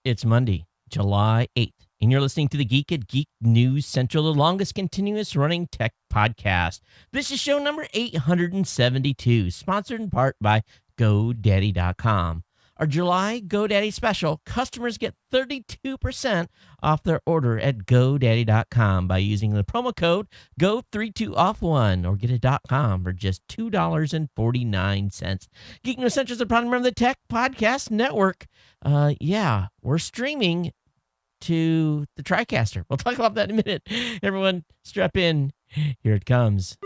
It's Monday, July 8th, and you're listening to the Geek at Geek News Central, the longest continuous running tech podcast. This is show number 872, sponsored in part by GoDaddy.com. Our July GoDaddy special, customers get 32% off their order at GoDaddy.com by using the promo code GO32OFF1 or get a .com for just $2.49. Geek News Central is a proud member of the Tech Podcast Network. We're streaming to the TriCaster. We'll talk about that in a minute. Everyone, strap in. Here it comes.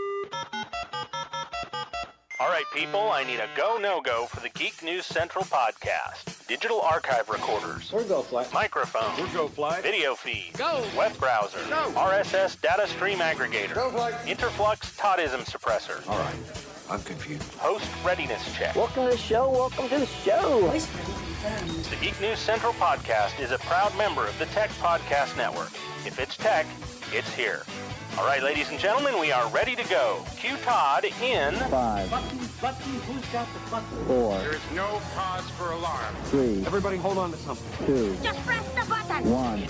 All right, people, I need a go, no-go for the Geek News Central podcast. Digital archive recorders. We're go fly. Microphone. We're go fly. Video feed. Go. Web browser. Go. RSS data stream aggregator. Go fly. Interflux Toddism suppressor. All right, I'm confused. Host readiness check. Welcome to the show. Welcome to the show. The Geek News Central podcast is a proud member of the Tech Podcast Network. If it's tech, it's here. All right, ladies and gentlemen, we are ready to go. Cue Todd in 5, Button, who's got the button? 4, There's no cause for alarm. 3, Everybody hold on to something. 2, Just press the button. 1.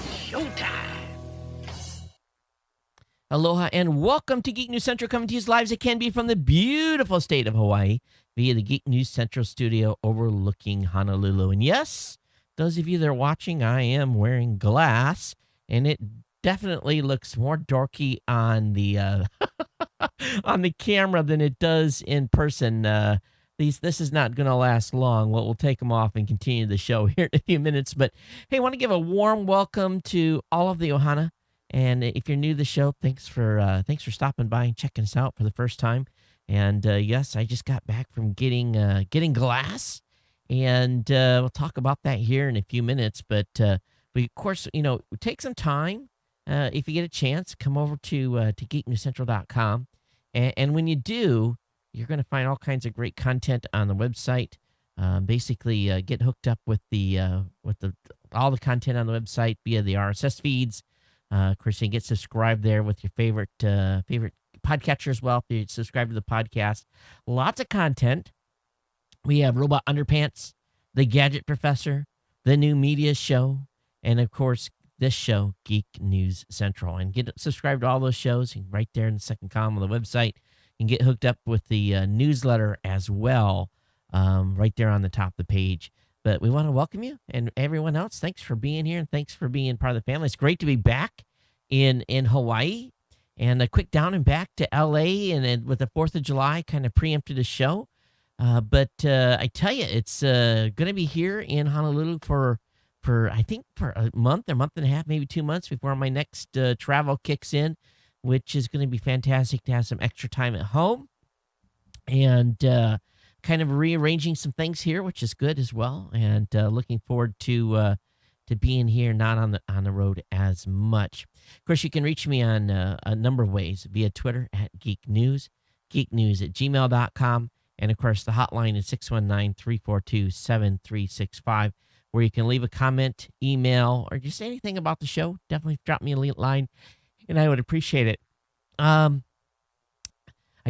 Aloha and welcome to Geek News Central, coming to you as live as it can be from the beautiful state of Hawaii via the Geek News Central studio overlooking Honolulu. And yes, those of you that are watching, I am wearing glass, and it definitely looks more dorky on the on the camera than it does in person. This is not going to last long. We'll take them off and continue the show here in a few minutes. But hey, I want to give a warm welcome to all of the Ohana. And if you're new to the show, thanks for stopping by and checking us out for the first time. And yes, I just got back from getting glass, and we'll talk about that here in a few minutes. But we, of course, take some time. If you get a chance, come over to geeknewscentral.com. And when you do, you're going to find all kinds of great content on the website. Basically, get hooked up with all the content on the website via the RSS feeds. Of course, you can get subscribed there with your favorite podcatcher as well. If you subscribe to the podcast, lots of content. We have Robot Underpants, The Gadget Professor, The New Media Show, and of course, this show, Geek News Central. And get subscribed to all those shows right there in the second column of the website. And get hooked up with the newsletter as well, right there on the top of the page. But we want to welcome you and everyone else. Thanks for being here, and thanks for being part of the family. It's great to be back in Hawaii, and a quick down and back to LA, and then with the 4th of July kind of preempted a show. But I tell you, it's going to be here in Honolulu for I think for a month and a half, maybe 2 months before my next travel kicks in, which is going to be fantastic to have some extra time at home and kind of rearranging some things here, which is good as well. And looking forward to being here, not on the road as much. Of course, you can reach me on a number of ways via Twitter at Geek News, geeknews@gmail.com. And of course, the hotline is 619-342-7365. where you can leave a comment, email, or just anything about the show. Definitely drop me a line, and I would appreciate it. I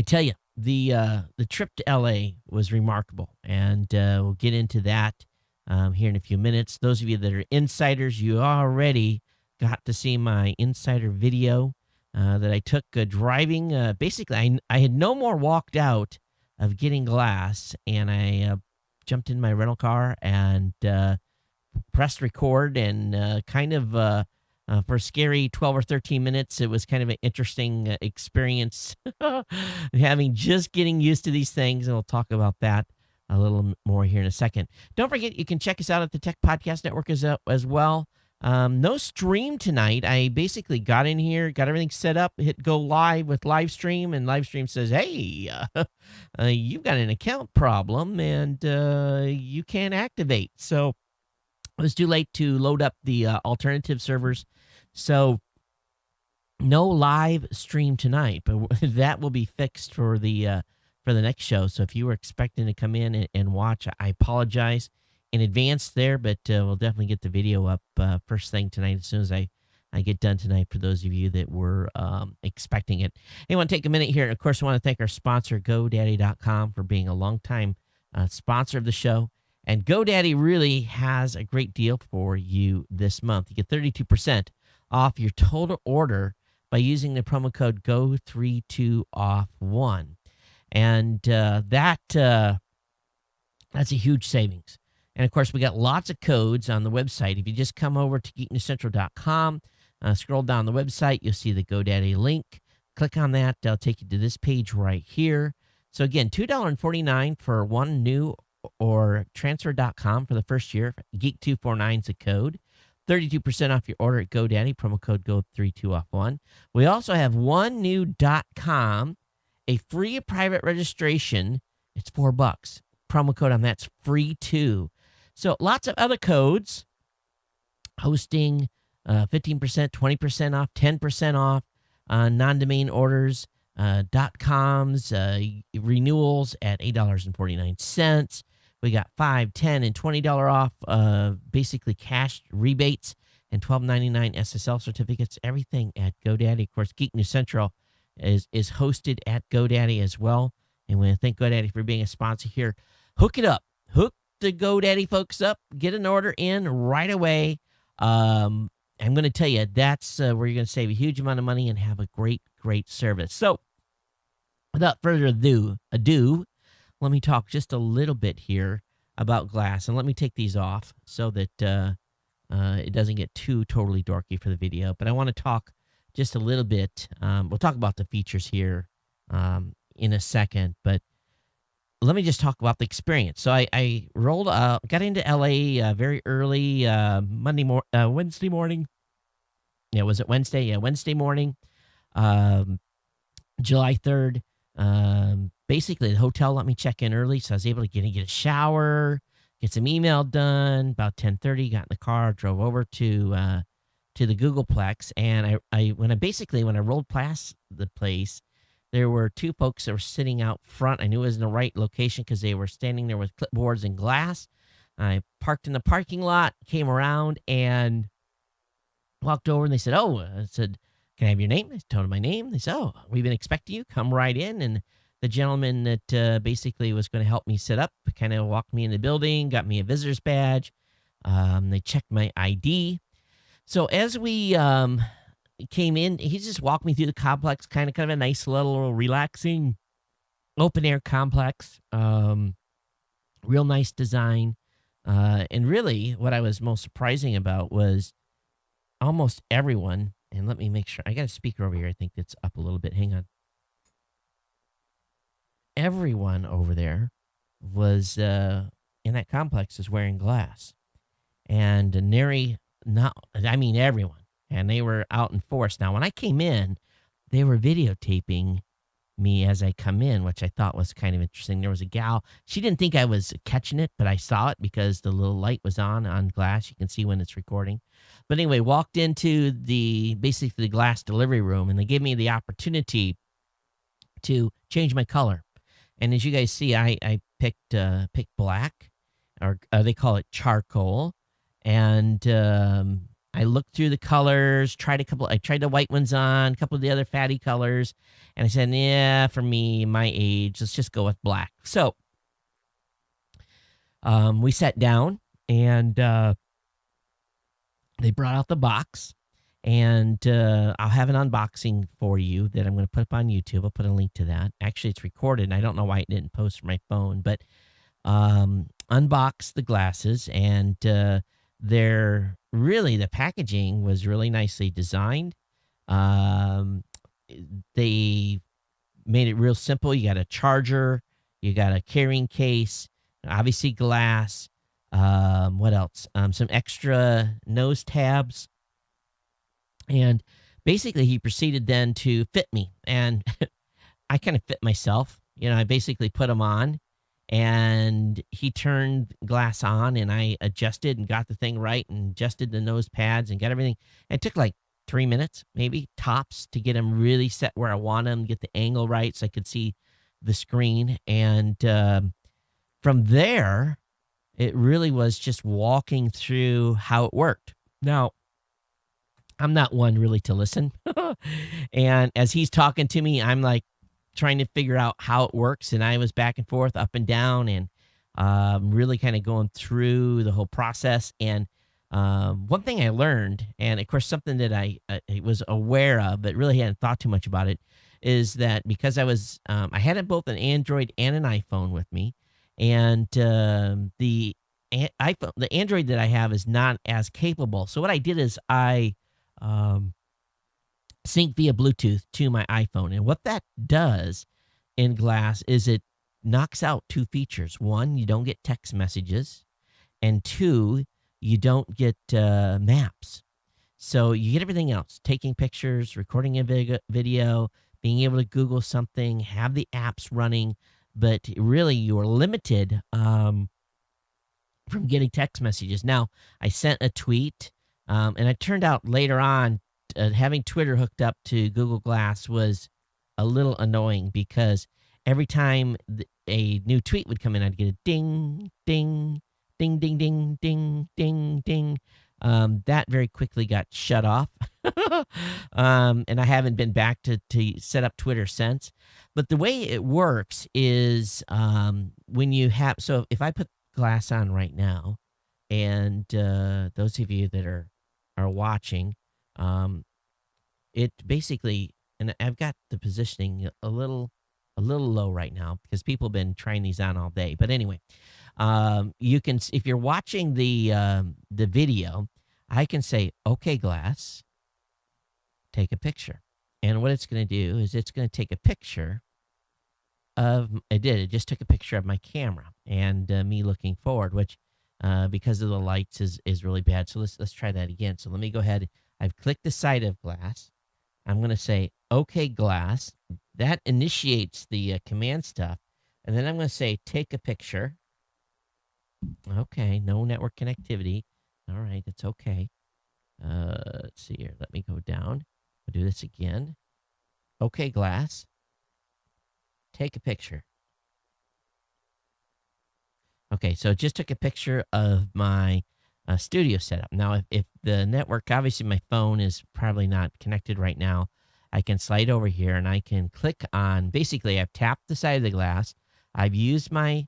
tell you, the trip to LA was remarkable, and we'll get into that here in a few minutes. Those of you that are insiders, you already got to see my insider video that I took driving. Basically, I had no more walked out of getting glass, and I jumped in my rental car and pressed record, and for a scary 12 or 13 minutes, it was kind of an interesting experience getting used to these things, and we'll talk about that a little more here in a second. Don't forget, you can check us out at the Tech Podcast Network as well. No stream tonight. I basically got in here, got everything set up, hit go live with live stream, and live stream says, hey, you've got an account problem, and you can't activate. So it was too late to load up the alternative servers. So no live stream tonight, but that will be fixed for the next show. So if you were expecting to come in and watch, I apologize in advance there, but we'll definitely get the video up first thing tonight as soon as I get done tonight for those of you that were expecting it. I want to take a minute here. Of course, I want to thank our sponsor, GoDaddy.com, for being a longtime sponsor of the show. And GoDaddy really has a great deal for you this month. You get 32% off your total order by using the promo code GO32OFF1. And that's a huge savings. And, of course, we got lots of codes on the website. If you just come over to geeknewscentral.com, scroll down the website, you'll see the GoDaddy link. Click on that. They'll take you to this page right here. So, again, $2.49 for one new or transfer.com for the first year. Geek249 is the code. 32% off your order at GoDaddy. Promo code GO32OFF1. We also have one new .com, a free private registration. It's $4. Promo code on that's free too. So lots of other codes. Hosting, 15%, 20% off, 10% off, non-domain orders, .coms, renewals at $8.49. We got $5, $10, and $20 off, basically cash rebates and $12.99 SSL certificates. Everything at GoDaddy. Of course, Geek News Central is hosted at GoDaddy as well. And we want to thank GoDaddy for being a sponsor here. Hook it up. Hook the GoDaddy folks up. Get an order in right away. I'm going to tell you, that's where you're going to save a huge amount of money and have a great, great service. So without further ado, let me talk just a little bit here about glass. And let me take these off so that it doesn't get too totally dorky for the video. But I want to talk just a little bit. We'll talk about the features here in a second. But let me just talk about the experience. So I got into LA very early Wednesday morning. Yeah, was it Wednesday? Yeah, Wednesday morning, July 3rd. Basically, the hotel let me check in early, so I was able to get a shower, get some email done. About 10:30, got in the car, drove over to the Googleplex, and when I rolled past the place, there were two folks that were sitting out front. I knew it was in the right location because they were standing there with clipboards and glass. I parked in the parking lot, came around, and walked over, and they said, I said, "Can I have your name?" I told them my name. They said, "Oh, we've been expecting you. Come right in." And the gentleman that basically was going to help me set up kind of walked me in the building, got me a visitor's badge. They checked my ID. So as we came in, he just walked me through the complex, kind of a nice little relaxing open air complex. Real nice design. And really what I was most surprising about was almost everyone, and let me make sure, I got a speaker over here, I think that's up a little bit. Hang on. Everyone over there was in that complex is wearing glass. And everyone. And they were out in force. Now, when I came in, they were videotaping me as I come in, which I thought was kind of interesting. There was a gal. She didn't think I was catching it, but I saw it because the little light was on glass. You can see when it's recording. But anyway, walked into basically the glass delivery room, and they gave me the opportunity to change my color. And as you guys see, I picked black, or they call it charcoal. And I looked through the colors, I tried the white ones on, a couple of the other fatty colors, and I said, yeah, for me, my age, let's just go with black. So we sat down, and they brought out the box, and I'll have an unboxing for you that I'm going to put up on YouTube. I'll put a link to that. Actually, it's recorded, and I don't know why it didn't post from my phone, but unboxed the glasses, and the packaging was really nicely designed. They made it real simple. You got a charger, you got a carrying case, obviously glass. What else? Some extra nose tabs. And basically he proceeded then to fit me, and I kind of fit myself. I basically put them on, and he turned glass on, and I adjusted and got the thing right and adjusted the nose pads and got everything. It took like 3 minutes, maybe tops, to get them really set where I want them, get the angle right so I could see the screen. And from there, it really was just walking through how it worked. Now, I'm not one really to listen. And as he's talking to me, I'm like trying to figure out how it works. And I was back and forth, up and down. And really kind of going through the whole process. And one thing I learned, and of course something that I was aware of, but really hadn't thought too much about it, is that because I had both an Android and an iPhone with me, and the Android that I have is not as capable. So what I did is I sync via Bluetooth to my iPhone, and what that does in Glass is it knocks out two features. One, you don't get text messages, and two, you don't get maps. So you get everything else: taking pictures, recording a video, being able to Google something, have the apps running, but really you're limited from getting text messages. Now, I sent a tweet, and it turned out later on having Twitter hooked up to Google Glass was a little annoying because every time a new tweet would come in, I'd get a ding, ding, ding, ding, ding, ding, ding, ding. That very quickly got shut off. And I haven't been back to set up Twitter since. But the way it works is when you have, so if I put Glass on right now, and those of you that are watching, it basically, and I've got the positioning a little low right now because people have been trying these on all day. But anyway, you can, if you're watching the video, I can say, "Okay, Glass, take a picture," and what it's going to do is it's going to take a picture of. It just took a picture of my camera and me looking forward, which because of the lights is really bad. So let's try that again. So let me go ahead. I've clicked the side of Glass. I'm going to say, "Okay, Glass." That initiates the command stuff. And then I'm going to say, "Take a picture." Okay, no network connectivity. All right, it's okay. Let's see here. Let me go down. I'll do this again. "Okay, Glass. Take a picture." Okay, so it just took a picture of my studio setup. Now, if the network, obviously my phone is probably not connected right now, I can slide over here and I can click on, basically I've tapped the side of the Glass. I've used my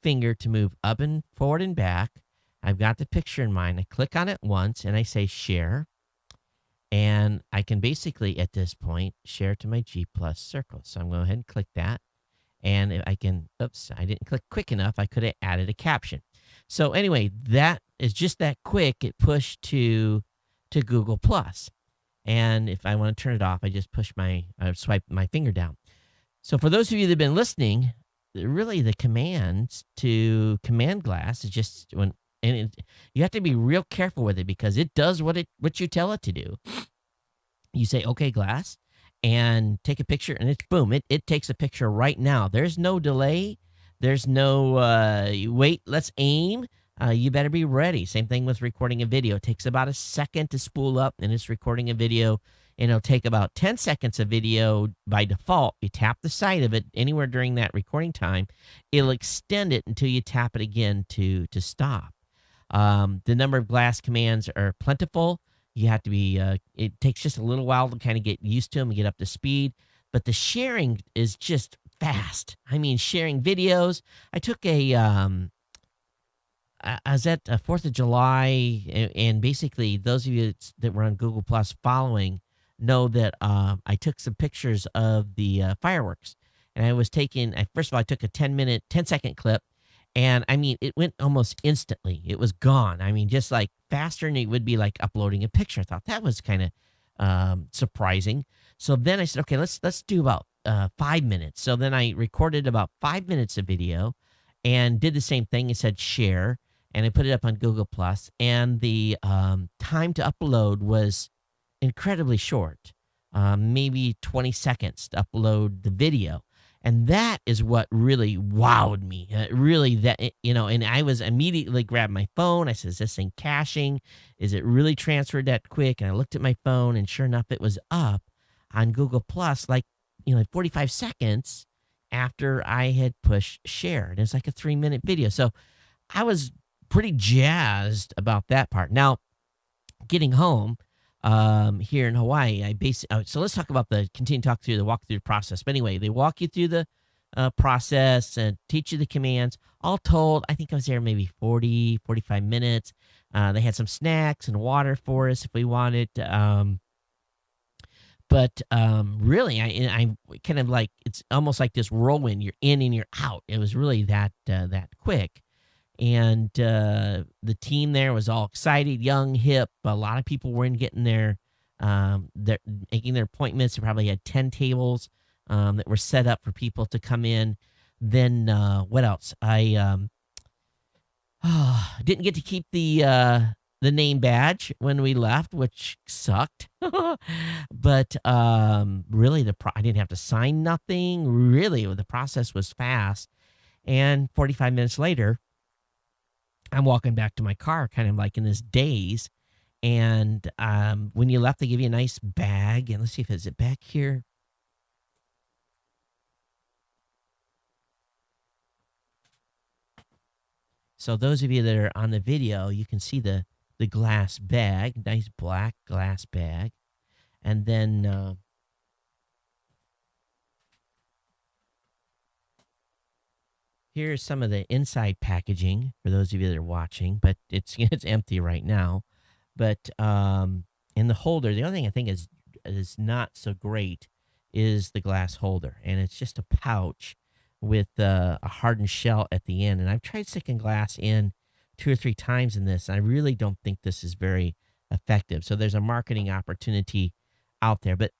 finger to move up and forward and back. I've got the picture in mind. I click on it once and I say share. And I can basically, at this point, share to my G Plus circle. So I'm going to go ahead and click that. And I can, oops, I didn't click quick enough. I could have added a caption. So anyway, that is just that quick. It pushed to Google Plus. And if I want to turn it off, I just swipe my finger down. So for those of you that have been listening, really the commands to Command Glass is just you have to be real careful with it because it does what you tell it to do. You say, "Okay, Glass," and take a picture, and it's boom. It takes a picture right now. There's no delay. There's no wait. Let's aim. You better be ready. Same thing with recording a video. It takes about a second to spool up, and it's recording a video, and it'll take about 10 seconds of video by default. You tap the side of it anywhere during that recording time. It'll extend it until you tap it again to stop. The number of Glass commands are plentiful. You have to be, it takes just a little while to kind of get used to them and get up to speed. But the sharing is just fast. I mean, sharing videos. I took I was at 4th of July, and basically those of you that were on Google Plus following know that I took some pictures of the fireworks. And I was first of all, I took a 10-second clip. And I mean, it went almost instantly. It was gone. I mean, just like faster than it would be like uploading a picture. I thought that was kind of surprising. So then I said, okay, let's do about 5 minutes. So then I recorded about 5 minutes of video and did the same thing. It said share, and I put it up on Google Plus. And the time to upload was incredibly short, maybe 20 seconds to upload the video. And that is what really wowed me. And I was immediately grabbed my phone. I said, "Is this thing caching? Is it really transferred that quick?" And I looked at my phone, and sure enough, it was up on Google Plus, like 45 seconds after I had pushed share. And it's like a 3-minute video. So I was pretty jazzed about that part. Now, getting home here in Hawaii, so let's talk about continue to talk through the walkthrough process. But anyway, they walk you through process and teach you the commands. All told, I think I was there maybe 40, 45 minutes. They had some snacks and water for us if we wanted. But really, I kind of like, it's almost like this whirlwind. You're in and you're out. It was really that quick. And the team there was all excited, young, hip. A lot of people were getting they're making their appointments. They probably had 10 tables that were set up for people to come in. Then what else? I didn't get to keep the name badge when we left, which sucked. But really, I didn't have to sign nothing. Really, the process was fast. And 45 minutes later, I'm walking back to my car, kind of like in this daze. And when you left, they give you a nice bag. And let's see if is it back here. So those of you that are on the video, you can see the glass bag, nice black glass bag. And then here's some of the inside packaging for those of you that are watching, but it's empty right now. But in the holder, the only thing I think is not so great is the glass holder, and it's just a pouch with a hardened shell at the end. And I've tried sticking glass in 2 or 3 times in this, and I really don't think this is very effective. So there's a marketing opportunity out there. But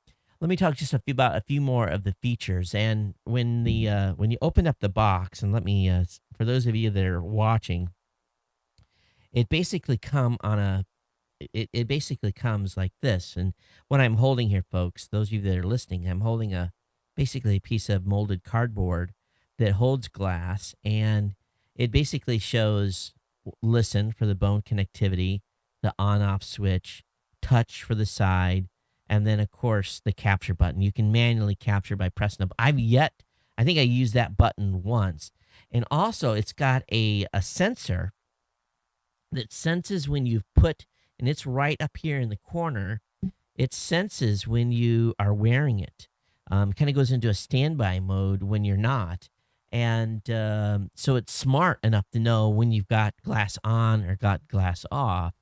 let me talk just about a few more of the features. And when you open up the box, and let me for those of you that are watching, it basically it basically comes like this. And what I'm holding here, folks, those of you that are listening, I'm holding basically a piece of molded cardboard that holds glass, and it basically shows listen for the bone connectivity, the on-off switch, touch for the side, and then, of course, the capture button. You can manually capture by pressing up. I think I used that button once. And also, it's got a sensor that senses when you've put, and it's right up here in the corner, it senses when you are wearing it. Kind of goes into a standby mode when you're not. And so it's smart enough to know when you've got glass on or got glass off.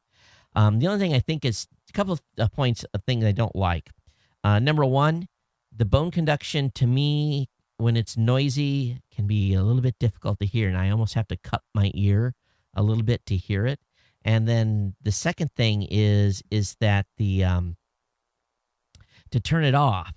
The only thing I think is a couple of points of things I don't like. Number one, the bone conduction to me, when it's noisy, can be a little bit difficult to hear, and I almost have to cup my ear a little bit to hear it. And then the second thing is that to turn it off,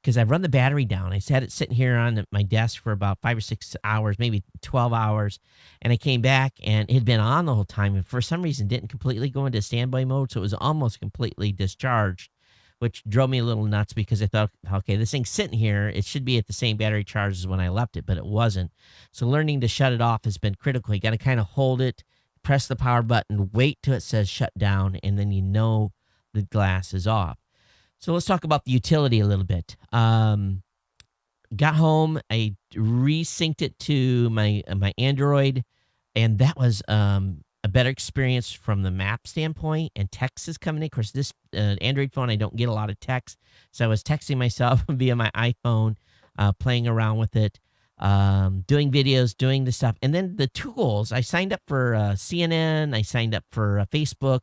because I've run the battery down. I had it sitting here on my desk for about 5 or 6 hours, maybe 12 hours. And I came back and it had been on the whole time. And for some reason, didn't completely go into standby mode. So it was almost completely discharged, which drove me a little nuts because I thought, okay, this thing's sitting here. It should be at the same battery charge as when I left it, but it wasn't. So learning to shut it off has been critical. You got to kind of hold it, press the power button, wait till it says shut down, and then you know the glass is off. So let's talk about the utility a little bit. Got home, I resynced it to my Android, and that was a better experience from the map standpoint. And text is coming in. Of course, this Android phone, I don't get a lot of text, so I was texting myself via my iPhone, playing around with it, doing videos, doing the stuff. And then the tools, I signed up for CNN, I signed up for Facebook,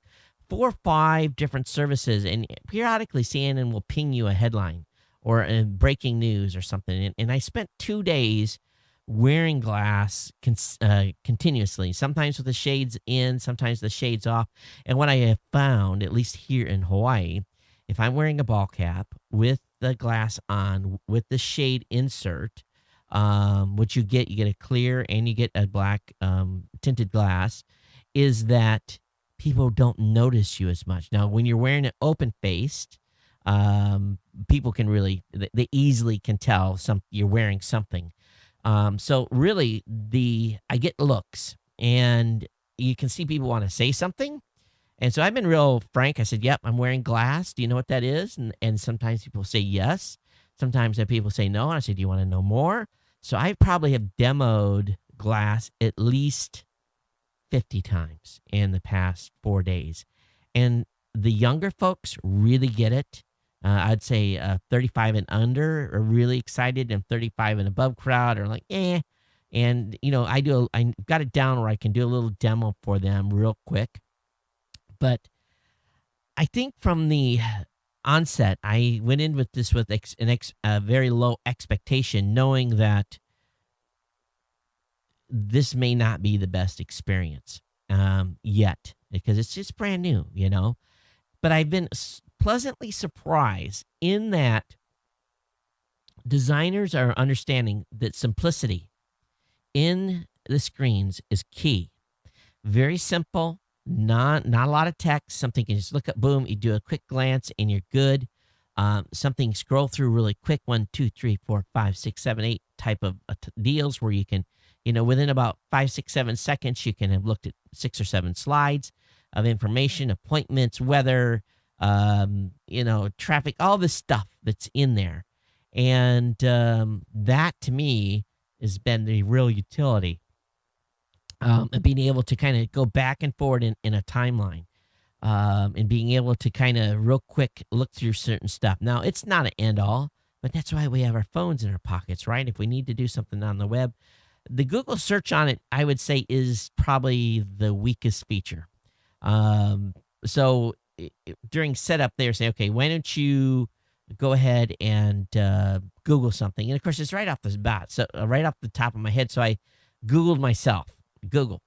4 or 5 different services, and periodically CNN will ping you a headline or breaking news or something. And I spent 2 days wearing glass continuously, sometimes with the shades in, sometimes the shades off. And what I have found, at least here in Hawaii, if I'm wearing a ball cap with the glass on, with the shade insert, which you get a clear and you get a black tinted glass, is that people don't notice you as much. Now, when you're wearing it open-faced, people can they easily can tell you're wearing something. So really, I get looks, and you can see people want to say something. And so I've been real frank. I said, yep, I'm wearing glass. Do you know what that is? And sometimes people say yes. Sometimes people say no. And I said, do you want to know more? So I probably have demoed glass at least 50 times in the past 4 days. And the younger folks really get it. I'd say 35 and under are really excited, and 35 and above crowd are like, eh. And I got it down where I can do a little demo for them real quick. But I think from the onset, I went in with this with a very low expectation, knowing that this may not be the best experience yet, because it's just brand new. But I've been pleasantly surprised in that designers are understanding that simplicity in the screens is key. Very simple, not a lot of text. Something you can just look up, boom, you do a quick glance and you're good. Something scroll through really quick, 1, 2, 3, 4, 5, 6, 7, 8 type of deals where you can, within about 5, 6, 7 seconds, you can have looked at 6 or 7 slides of information, appointments, weather, traffic, all this stuff that's in there. And that to me has been the real utility. And being able to kind of go back and forward in a timeline, and being able to kind of real quick look through certain stuff. Now, it's not an end all, but that's why we have our phones in our pockets, right? If we need to do something on the web, the Google search on it, I would say, is probably the weakest feature. So during setup, they're saying, okay, why don't you go ahead and Google something? And of course, it's right off the bat, so right off the top of my head. So I Googled myself. Google.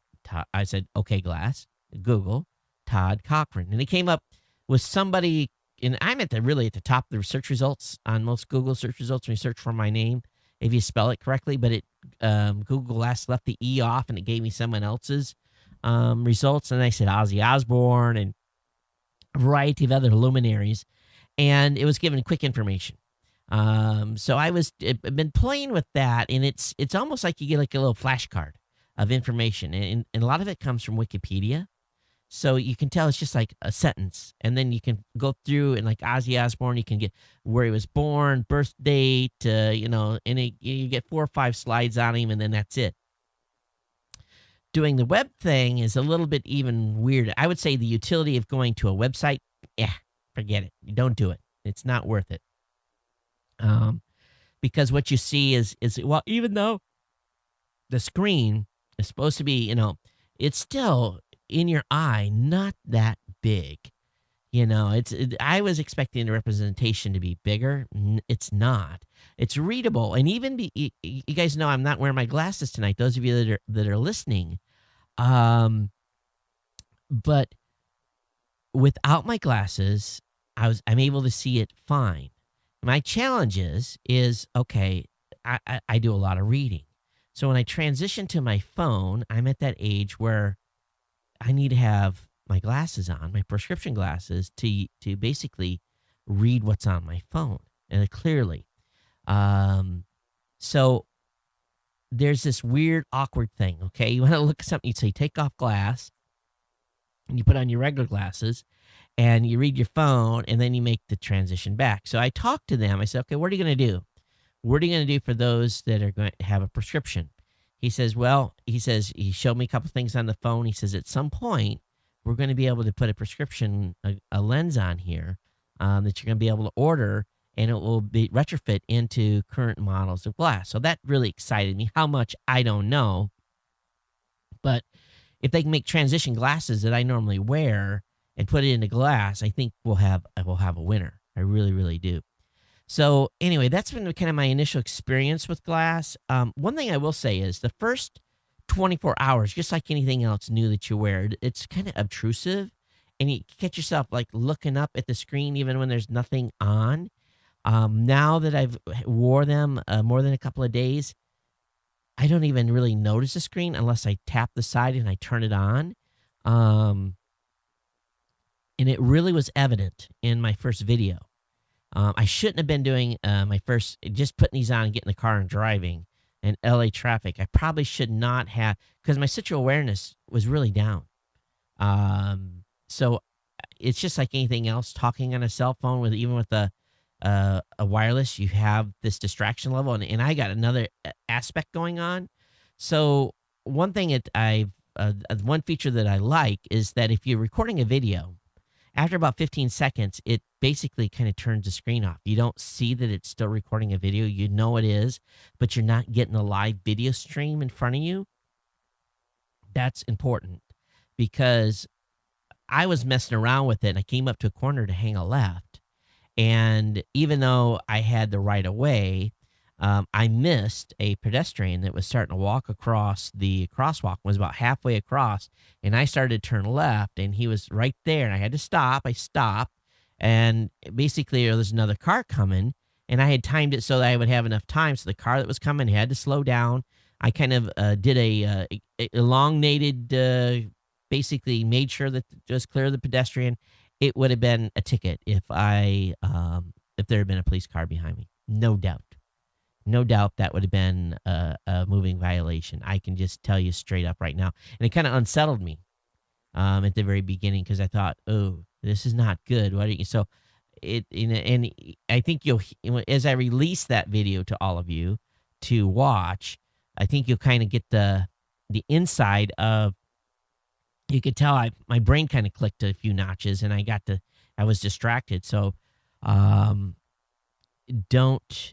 I said, okay, Glass, Google Todd Cochran. And it came up with somebody, and I'm at the top of the search results on most Google search results when you search for my name, if you spell it correctly. But Google Glass left the E off, and it gave me someone else's results. And I said Ozzy Osbourne and a variety of other luminaries. And it was given quick information. So I've been playing with that, and it's almost like you get like a little flashcard of information, and a lot of it comes from Wikipedia. So you can tell it's just like a sentence, and then you can go through, and like Ozzy Osbourne, you can get where he was born, birth date, and you get 4 or 5 slides on him, and then that's it. Doing the web thing is a little bit even weird. I would say the utility of going to a website, forget it. You don't do it. It's not worth it. Because what you see is well, even though the screen is supposed to be, it's still in your eye, not that big. I was expecting the representation to be bigger. It's not. It's readable, and even you guys know I'm not wearing my glasses tonight. Those of you that are listening, but without my glasses, I'm able to see it fine. My challenge is okay, I do a lot of reading. So when I transition to my phone, I'm at that age where I need to have my glasses on, my prescription glasses, to basically read what's on my phone and clearly. So there's this weird, awkward thing, okay? You want to look at something, you say, take off glass, and you put on your regular glasses, and you read your phone, and then you make the transition back. So I talked to them. I said, okay, what are you going to do? What are you going to do for those that are going to have a prescription? He showed me a couple things on the phone. He says, at some point, we're going to be able to put a prescription, a lens on here that you're going to be able to order, and it will be retrofit into current models of glass. So that really excited me. How much, I don't know. But if they can make transition glasses that I normally wear and put it into glass, I think we'll have a winner. I really, really do. So anyway, that's been kind of my initial experience with glass. One thing I will say is the first 24 hours, just like anything else new that you wear, it's kind of obtrusive, and you catch yourself like looking up at the screen even when there's nothing on. Now that I've wore them more than a couple of days, I don't even really notice the screen unless I tap the side and I turn it on. And it really was evident in my first video. I shouldn't have been doing just putting these on and getting in the car and driving in LA traffic. I probably should not have, because my situational awareness was really down. So it's just like anything else, talking on a cell phone even with a wireless, you have this distraction level, and I got another aspect going on. So one thing one feature that I like is that if you're recording a video after about 15 seconds, it basically kind of turns the screen off. You don't see that it's still recording a video. You know it is, but you're not getting a live video stream in front of you. That's important because I was messing around with it and I came up to a corner to hang a left. And even though I had the right of way, I missed a pedestrian that was starting to walk across the crosswalk, was about halfway across, and I started to turn left, and he was right there, and I had to stop. I stopped, and basically there was another car coming, and I had timed it so that I would have enough time, so the car that was coming had to slow down. I kind of did a elongated, basically made sure that just clear the pedestrian. It would have been a ticket if there had been a police car behind me, no doubt. No doubt that would have been a moving violation. I can just tell you straight up right now. And it kind of unsettled me at the very beginning because I thought, oh, this is not good. So and I think as I release that video to all of you to watch, I think you'll kind of get the inside of, you could tell my brain kind of clicked a few notches and I was distracted. So,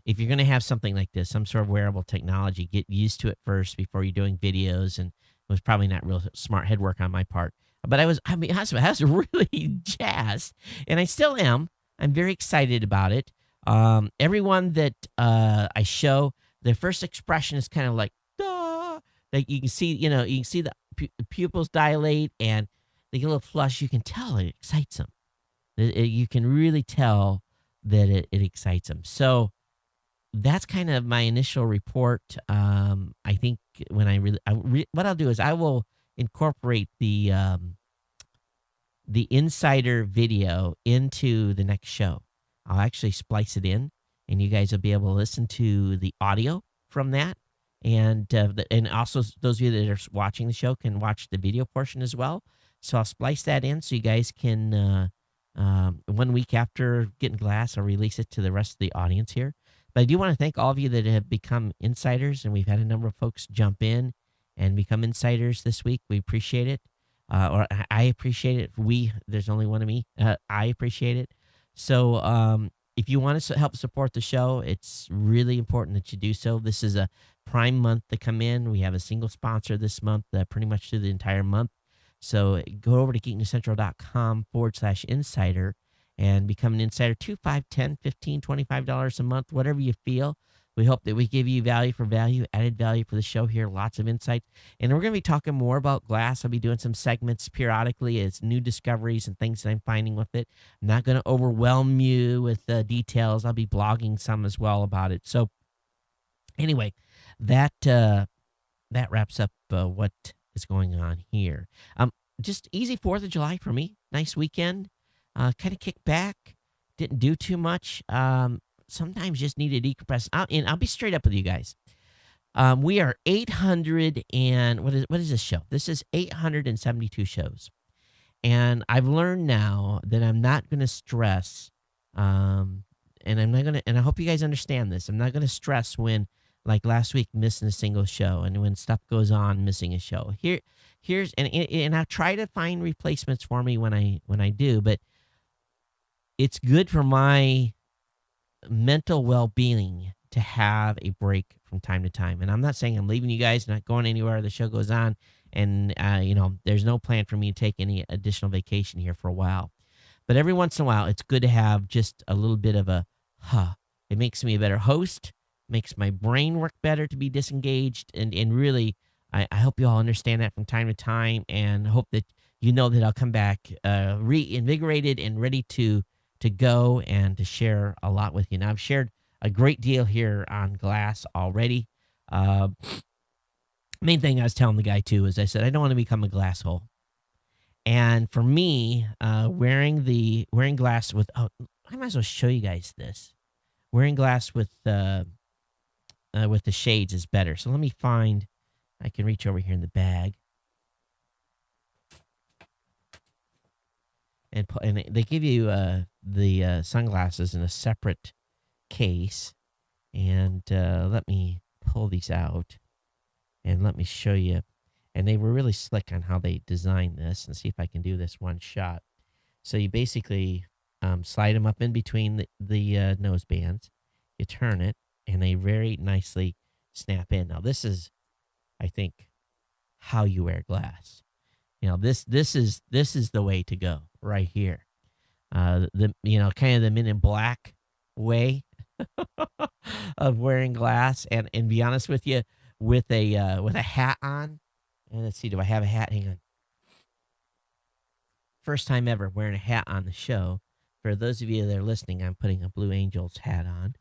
if you're going to have something like this, some sort of wearable technology, get used to it first before you're doing videos. And it was probably not real smart head work on my part, but I was really jazzed, and I still am. I'm very excited about it. Everyone that I show, their first expression is kind of like, duh. Like you can see the pupils dilate and they get a little flush. You can tell it excites them. You can really tell that it excites them. So that's kind of my initial report. I think when what I'll do is I will incorporate the insider video into the next show. I'll actually splice it in, and you guys will be able to listen to the audio from that. And also those of you that are watching the show can watch the video portion as well. So I'll splice that in so you guys can 1 week after Getting Glass, I'll release it to the rest of the audience here. But I do want to thank all of you that have become insiders, and we've had a number of folks jump in and become insiders this week. We appreciate it. Or I appreciate it. There's only one of me. I appreciate it. So if you want to help support the show, it's really important that you do so. This is a prime month to come in. We have a single sponsor this month, pretty much through the entire month. So go over to geeknewscentral.com/insider and become an insider. $2, $5, $10, $15, $25 a month, whatever you feel. We hope that we give you value for value, added value for the show here, lots of insights. And we're going to be talking more about glass. I'll be doing some segments periodically as new discoveries and things that I'm finding with it. I'm not going to overwhelm you with details. I'll be blogging some as well about it. So anyway, that wraps up what is going on here. Just easy 4th of July for me. Nice weekend. Kind of kicked back. Didn't do too much. Sometimes just need to decompress. And I'll be straight up with you guys. We are 800 and what is this show? This is 872 shows. And I've learned now that I'm not going to stress, and I hope you guys understand this. I'm not going to stress when, like last week, missing a single show, and when stuff goes on, missing a show. And I'll try to find replacements for me when I do, but it's good for my mental well-being to have a break from time to time. And I'm not saying I'm leaving you guys, not going anywhere. The show goes on, and there's no plan for me to take any additional vacation here for a while. But every once in a while, it's good to have just a little bit of it makes me a better host, makes my brain work better to be disengaged, and really, I hope you all understand that from time to time, and hope that you know that I'll come back reinvigorated and ready to go and to share a lot with you. Now, I've shared a great deal here on glass already. Main thing I was telling the guy, too, is I said, I don't want to become a glass hole. And for me, wearing glass with, I might as well show you guys this. Wearing glass with the shades is better. So let me find, I can reach over here in the bag. And they give you the sunglasses in a separate case. And let me pull these out and let me show you. And they were really slick on how they designed this, and see if I can do this one shot. So you basically slide them up in between the nose bands. You turn it, and they very nicely snap in. Now, this is, I think, how you wear glass. This is the way to go right here. Kind of the Men in Black way of wearing glass, and be honest with you, with a hat on. And let's see, do I have a hat? Hang on. First time ever wearing a hat on the show. For those of you that are listening, I'm putting a Blue Angels hat on.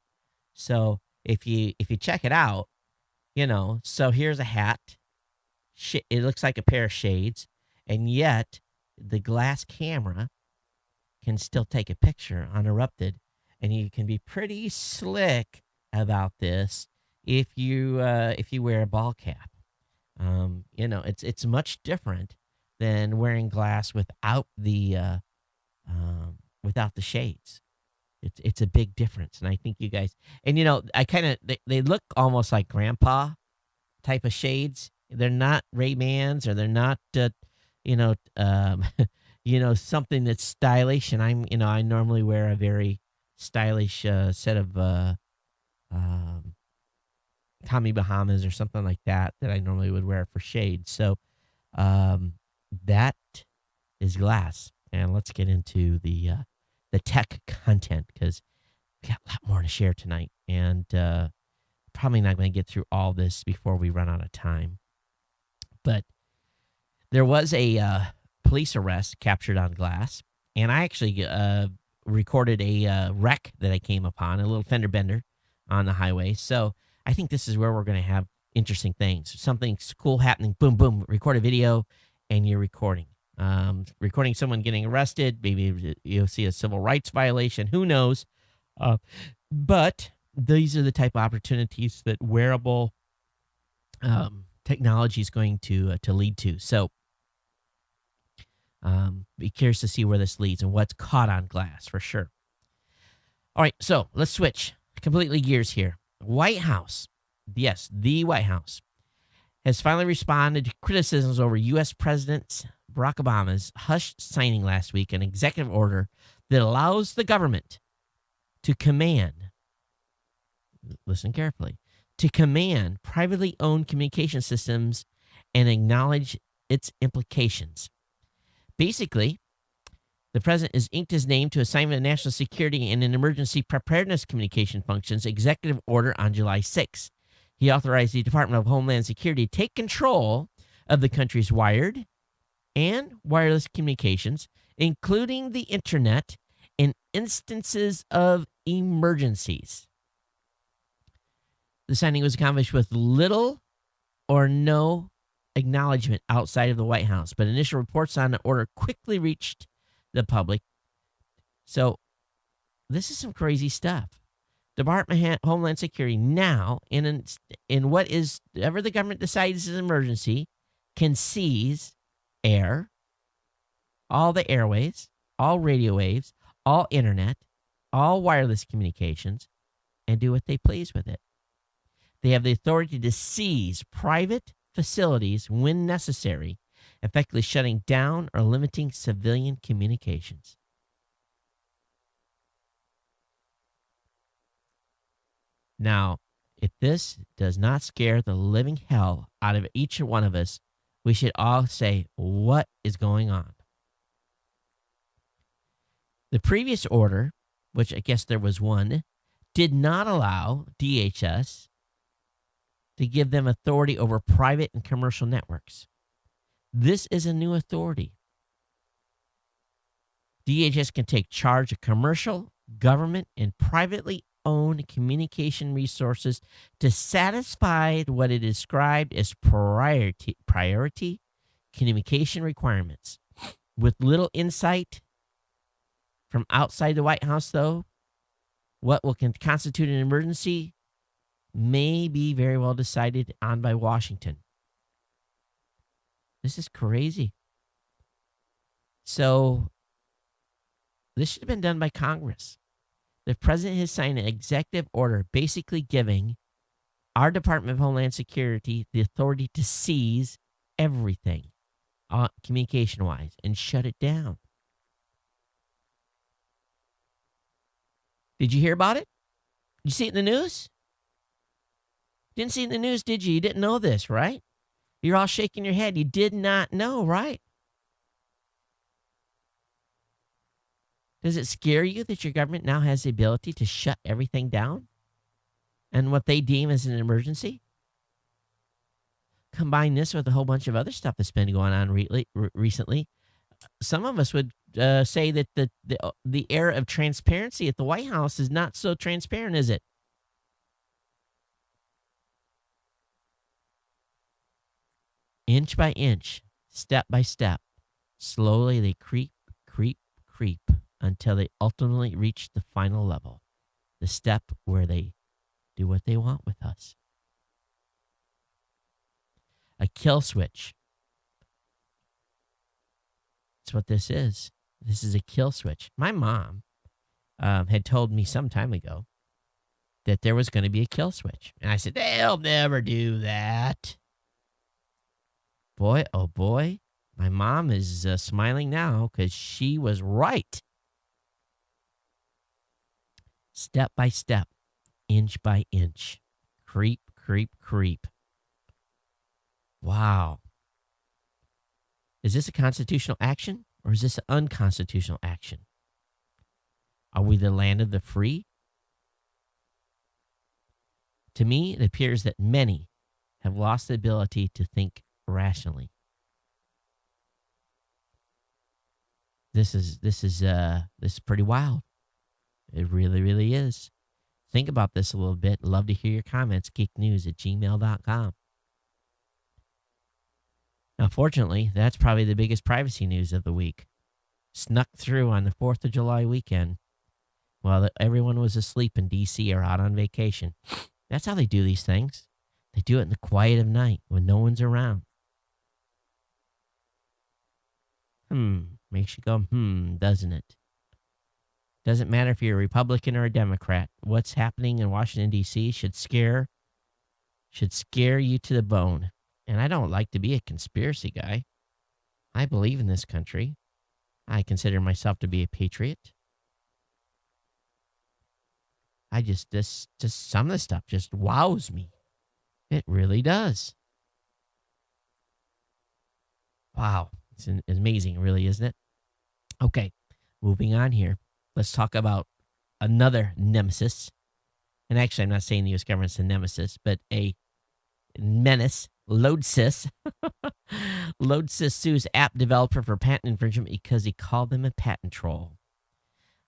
So if you check it out, so here's a hat. It looks like a pair of shades, and yet the glass camera can still take a picture uninterrupted, and you can be pretty slick about this if you wear a ball cap. It's much different than wearing glass without the shades. It's a big difference, and I think you guys, and they look almost like grandpa type of shades. They're not Ray-Bans, or they're not something that's stylish. And I normally wear a very stylish set of Tommy Bahamas or something like that I normally would wear for shade. So that is glass. And let's get into the tech content, because we got a lot more to share tonight, and probably not going to get through all this before we run out of time. But there was a police arrest captured on glass, and I actually recorded a wreck that I came upon, a little fender bender on the highway. So I think this is where we're going to have interesting things. Something's cool happening, boom, boom, record a video, and you're recording. Recording someone getting arrested, maybe you'll see a civil rights violation, who knows? But these are the type of opportunities that wearable technology is going to lead to. So be curious to see where this leads and what's caught on glass for sure. All right, so let's switch completely gears here. White House, yes, the White House, has finally responded to criticisms over U.S. President Barack Obama's hushed signing last week an executive order that allows the government to command, listen carefully, to command privately owned communication systems and acknowledge its implications. Basically, the president has inked his name to Assignment of National Security and an Emergency Preparedness Communication Functions executive order on July 6th. He authorized the Department of Homeland Security to take control of the country's wired and wireless communications, including the internet, in instances of emergencies. The signing was accomplished with little or no acknowledgement outside of the White House, but initial reports on the order quickly reached the public. So this is some crazy stuff. Department of Homeland Security now, in what is ever the government decides is an emergency, can seize air, all the airwaves, all radio waves, all internet, all wireless communications, and do what they please with it. They have the authority to seize private facilities when necessary, effectively shutting down or limiting civilian communications. Now, if this does not scare the living hell out of each one of us, we should all say, what is going on? The previous order, which I guess there was one, did not allow DHS to give them authority over private and commercial networks. This is a new authority. DHS can take charge of commercial, government, and privately owned communication resources to satisfy what it described as priority communication requirements. With little insight from outside the White House, though, what will constitute an emergency may be very well decided on by Washington. This is crazy. So this should have been done by Congress. The president has signed an executive order basically giving our Department of Homeland Security the authority to seize everything communication-wise and shut it down. Did you hear about it? Did you see it in the news? Didn't see it in the news, did you? You didn't know this, right? You're all shaking your head. You did not know, right? Does it scare you that your government now has the ability to shut everything down and what they deem as an emergency? Combine this with a whole bunch of other stuff that's been going on recently. Some of us would say that the era of transparency at the White House is not so transparent, is it? Inch by inch, step by step, slowly they creep until they ultimately reach the final level, the step where they do what they want with us. A kill switch. That's what this is. This is a kill switch. My mom had told me some time ago that there was going to be a kill switch. And I said, they'll never do that. Boy, oh boy, my mom is smiling now because she was right. Step by step, inch by inch, creep. Wow. Is this a constitutional action or is this an unconstitutional action? Are we the land of the free? To me, it appears that many have lost the ability to think rationally. This is pretty wild. It really is. Think about this a little bit. Love to hear your comments. geeknews@gmail.com. Now, fortunately, that's probably the biggest privacy news of the week. Snuck through on the 4th of July weekend while everyone was asleep in D.C. or out on vacation. That's how they do these things. They do it in the quiet of night when no one's around. Makes you go, doesn't it? Doesn't matter if you're a Republican or a Democrat. What's happening in Washington, D.C. should scare you to the bone. And I don't like to be a conspiracy guy. I believe in this country. I consider myself to be a patriot. Just some of the stuff just wows me. It really does. Wow. It's amazing, really, isn't it? Okay, moving on here. Let's talk about another nemesis. And actually, I'm not saying the U.S. government's a nemesis, but a menace. LoadSys. LoadSys sues app developer for patent infringement because he called them a patent troll.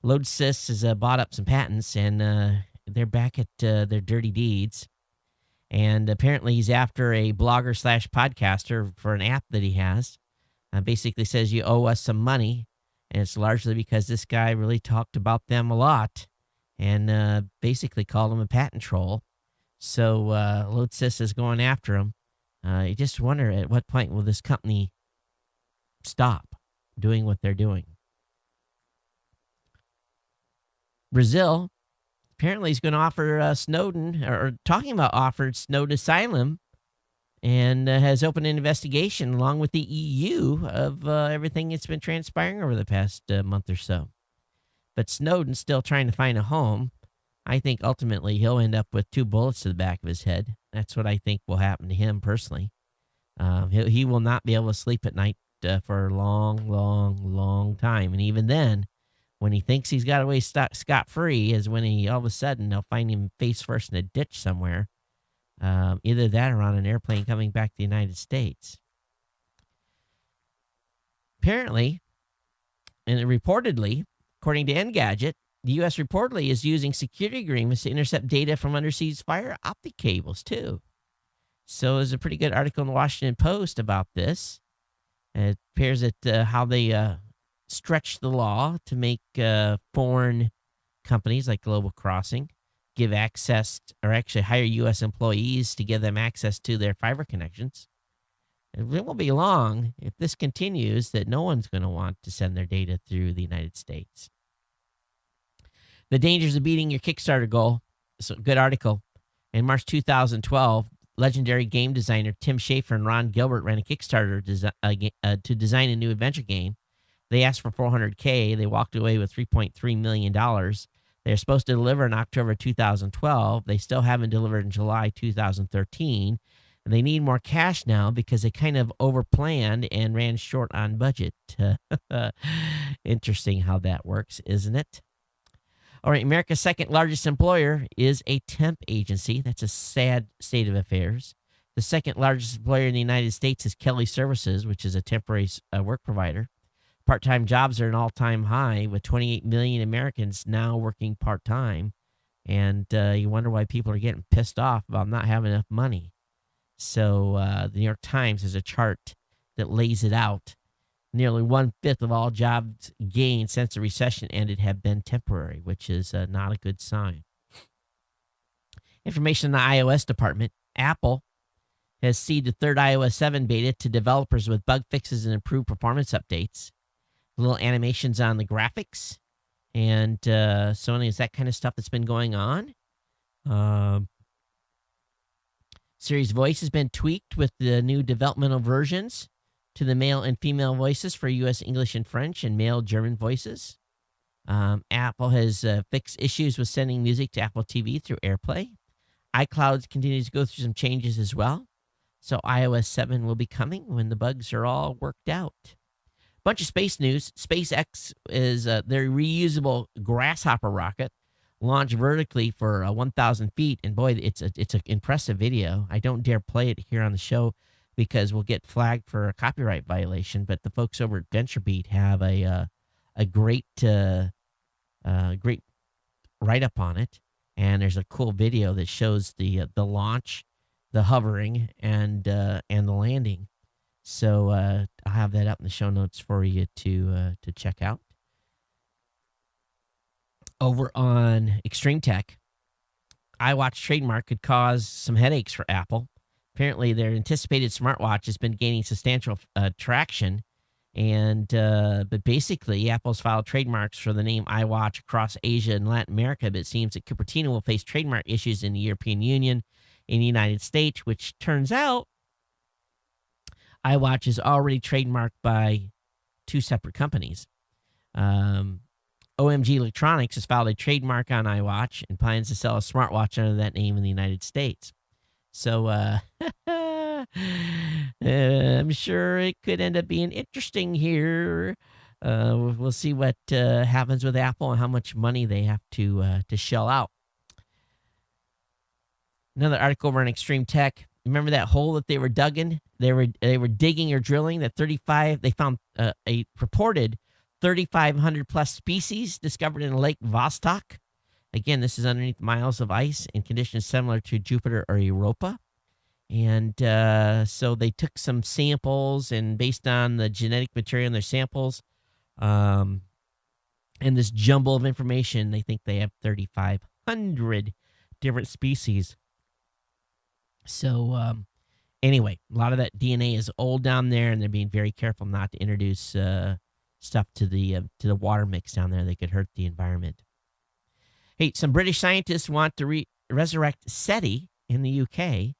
LoadSys has bought up some patents, and they're back at their dirty deeds. And apparently he's after a blogger / podcaster for an app that he has. Basically says you owe us some money. And it's largely because this guy really talked about them a lot and basically called him a patent troll. So LoadSys is going after him. You just wonder at what point will this company stop doing what they're doing. Brazil apparently is going to offer Snowden, or talking about offered Snowden asylum, and has opened an investigation along with the EU of everything that's been transpiring over the past month or so. But Snowden's still trying to find a home. I think ultimately he'll end up with 2 bullets to the back of his head. That's what I think will happen to him personally. He will not be able to sleep at night for a long time. And even then, when he thinks he's got away scot-free is when all of a sudden they'll find him face first in a ditch somewhere. Either that or on an airplane coming back to the United States. Apparently, and reportedly, according to Engadget, the U.S. reportedly is using security agreements to intercept data from undersea fiber optic cables, too. So there's a pretty good article in the Washington Post about this. It appears that how they stretch the law to make foreign companies like Global Crossing give access, or actually hire U.S. employees to give them access to their fiber connections. It won't be long, if this continues, that no one's going to want to send their data through the United States. The dangers of beating your Kickstarter goal. It's a good article. In March 2012, legendary game designer Tim Schafer and Ron Gilbert ran a Kickstarter to design a new adventure game. They asked for $400K. They walked away with $3.3 million. They're supposed to deliver in October 2012. They still haven't delivered in July 2013. And they need more cash now because they kind of overplanned and ran short on budget. Interesting how that works, isn't it? All right, America's second largest employer is a temp agency. That's a sad state of affairs. The second largest employer in the United States is Kelly Services, which is a temporary work provider. Part-time jobs are an all-time high, with 28 million Americans now working part-time. And you wonder why people are getting pissed off about not having enough money. So the New York Times has a chart that lays it out. Nearly 1/5 of all jobs gained since the recession ended have been temporary, which is not a good sign. Information in the iOS department. Apple has seeded the third iOS 7 beta to developers with bug fixes and improved performance updates. Little animations on the graphics. And so is that kind of stuff that's been going on. Siri's voice has been tweaked with the new developmental versions to the male and female voices for U.S. English and French and male German voices. Apple has fixed issues with sending music to Apple TV through AirPlay. iCloud continues to go through some changes as well. So iOS 7 will be coming when the bugs are all worked out. Bunch of space news. SpaceX is their reusable Grasshopper rocket launched vertically for 1,000 feet. And boy, it's an impressive video. I don't dare play it here on the show because we'll get flagged for a copyright violation. But the folks over at VentureBeat have a great great write-up on it. And there's a cool video that shows the launch, the hovering, and the landing. So I'll have that up in the show notes for you to check out. Over on Extreme Tech, iWatch trademark could cause some headaches for Apple. Apparently, their anticipated smartwatch has been gaining substantial traction, but basically, Apple's filed trademarks for the name iWatch across Asia and Latin America. But it seems that Cupertino will face trademark issues in the European Union, in the United States, which turns out iWatch is already trademarked by two separate companies. OMG Electronics has filed a trademark on iWatch and plans to sell a smartwatch under that name in the United States. So I'm sure it could end up being interesting here. We'll see what happens with Apple and how much money they have to shell out. Another article over on Extreme Tech. Remember that hole that they were digging? They were digging or drilling that 35. They found a purported 3,500 plus species discovered in Lake Vostok. Again, this is underneath miles of ice in conditions similar to Jupiter or Europa. And so they took some samples, and based on the genetic material in their samples and this jumble of information, they think they have 3,500 different species. So anyway, a lot of that DNA is old down there, and they're being very careful not to introduce stuff to the water mix down there that could hurt the environment. Hey, some British scientists want to resurrect SETI in the UK.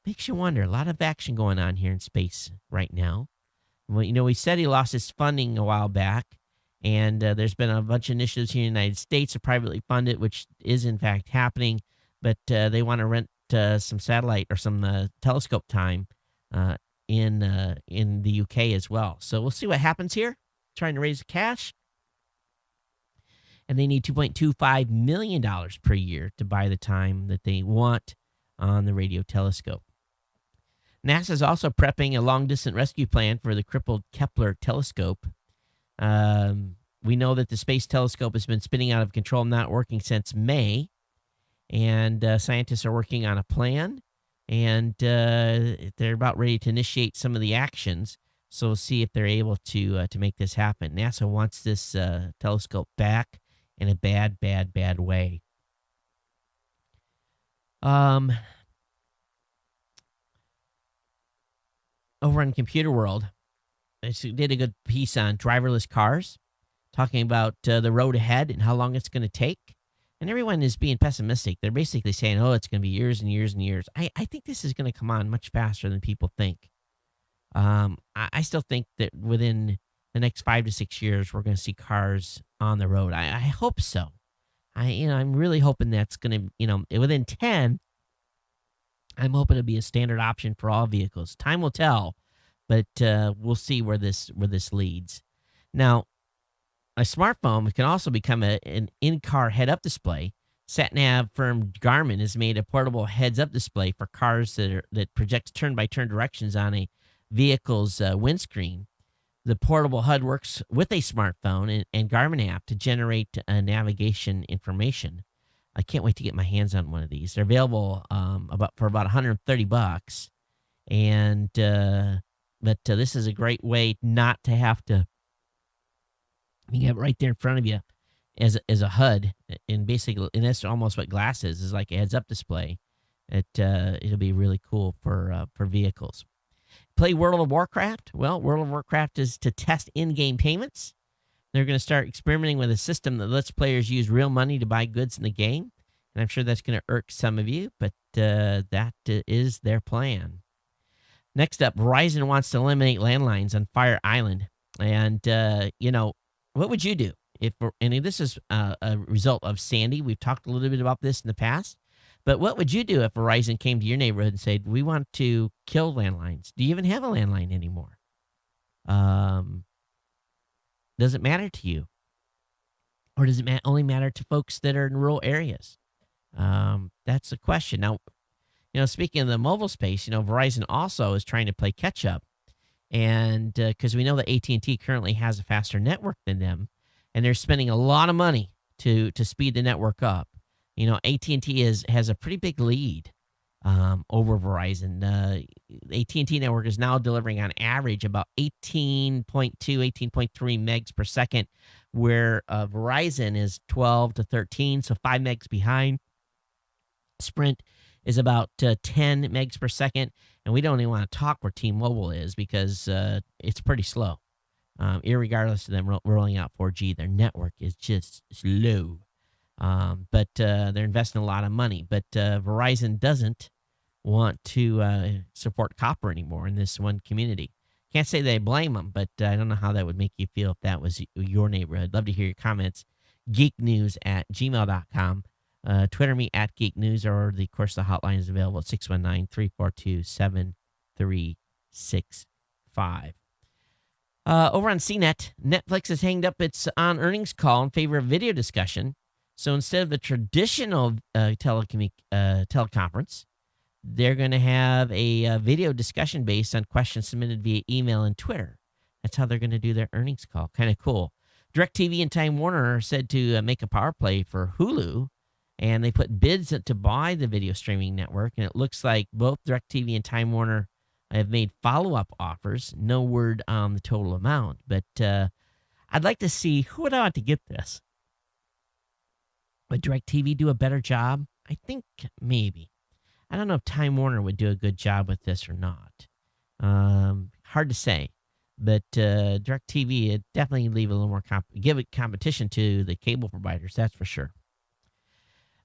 Makes you wonder. A lot of action going on here in space right now. Well, SETI lost its funding a while back, and there's been a bunch of initiatives here in the United States to privately fund it, which is in fact happening. But they want to rent some satellite or some telescope time in the UK as well. So we'll see what happens here. Trying to raise the cash. And they need $2.25 million per year to buy the time that they want on the radio telescope. NASA is also prepping a long-distance rescue plan for the crippled Kepler telescope. We know that the Space Telescope has been spinning out of control, not working since May. And scientists are working on a plan. And they're about ready to initiate some of the actions. So we'll see if they're able to make this happen. NASA wants this telescope back in a bad, bad, bad way. Over in Computer World, I did a good piece on driverless cars, talking about the road ahead and how long it's going to take. And everyone is being pessimistic. They're basically saying, it's going to be years and years and years. I think this is going to come on much faster than people think. I still think that within the next 5 to 6 years, we're going to see cars on the road. I hope so. I'm really hoping that's going to, within 10, I'm hoping to be a standard option for all vehicles. Time will tell, but we'll see where this leads. Now, a smartphone can also become an in-car head-up display. SatNav firm Garmin has made a portable heads-up display for cars that projects turn-by-turn directions on a vehicle's windscreen. The portable HUD works with a smartphone and Garmin app to generate navigation information. I can't wait to get my hands on one of these. They're available for about $130, and but this is a great way not to have to. You have it right there in front of you as a HUD, and basically, and that's almost what glass is like a heads-up display. It'll be really cool for vehicles. Play World of Warcraft? Well, World of Warcraft is to test in-game payments. They're going to start experimenting with a system that lets players use real money to buy goods in the game. And I'm sure that's going to irk some of you, but that is their plan. Next up, Verizon wants to eliminate landlines on Fire Island. And, what would you do? And this is a result of Sandy. We've talked a little bit about this in the past. But what would you do if Verizon came to your neighborhood and said, we want to kill landlines? Do you even have a landline anymore? Does it matter to you? Or does it only matter to folks that are in rural areas? That's the question. Now, speaking of the mobile space, Verizon also is trying to play catch up. And because we know that AT&T currently has a faster network than them, and they're spending a lot of money to speed the network up. AT&T has a pretty big lead over Verizon. AT&T network is now delivering on average about 18.2, 18.3 megs per second, where Verizon is 12 to 13, so 5 megs behind. Sprint is about 10 megs per second, and we don't even want to talk where T-Mobile is because it's pretty slow. Irregardless of them rolling out 4G, their network is just slow. But they're investing a lot of money. But Verizon doesn't want to support copper anymore in this one community. Can't say they blame them, but I don't know how that would make you feel if that was your neighborhood. Love to hear your comments. geeknews@gmail.com. Twitter me @geeknews, or of course the hotline is available at 619-342-7365. Over on CNET, Netflix has hanged up its on-earnings call in favor of video discussion. So instead of the traditional teleconference, they're going to have a video discussion based on questions submitted via email and Twitter. That's how they're going to do their earnings call. Kind of cool. DirecTV and Time Warner are said to make a power play for Hulu, and they put bids to buy the video streaming network, and it looks like both DirecTV and Time Warner have made follow-up offers. No word on the total amount, but I'd like to see who would I want to get this. Would DirecTV do a better job? I think maybe. I don't know if Time Warner would do a good job with this or not. Hard to say. But DirecTV, it definitely leave a little more give it competition to the cable providers, that's for sure.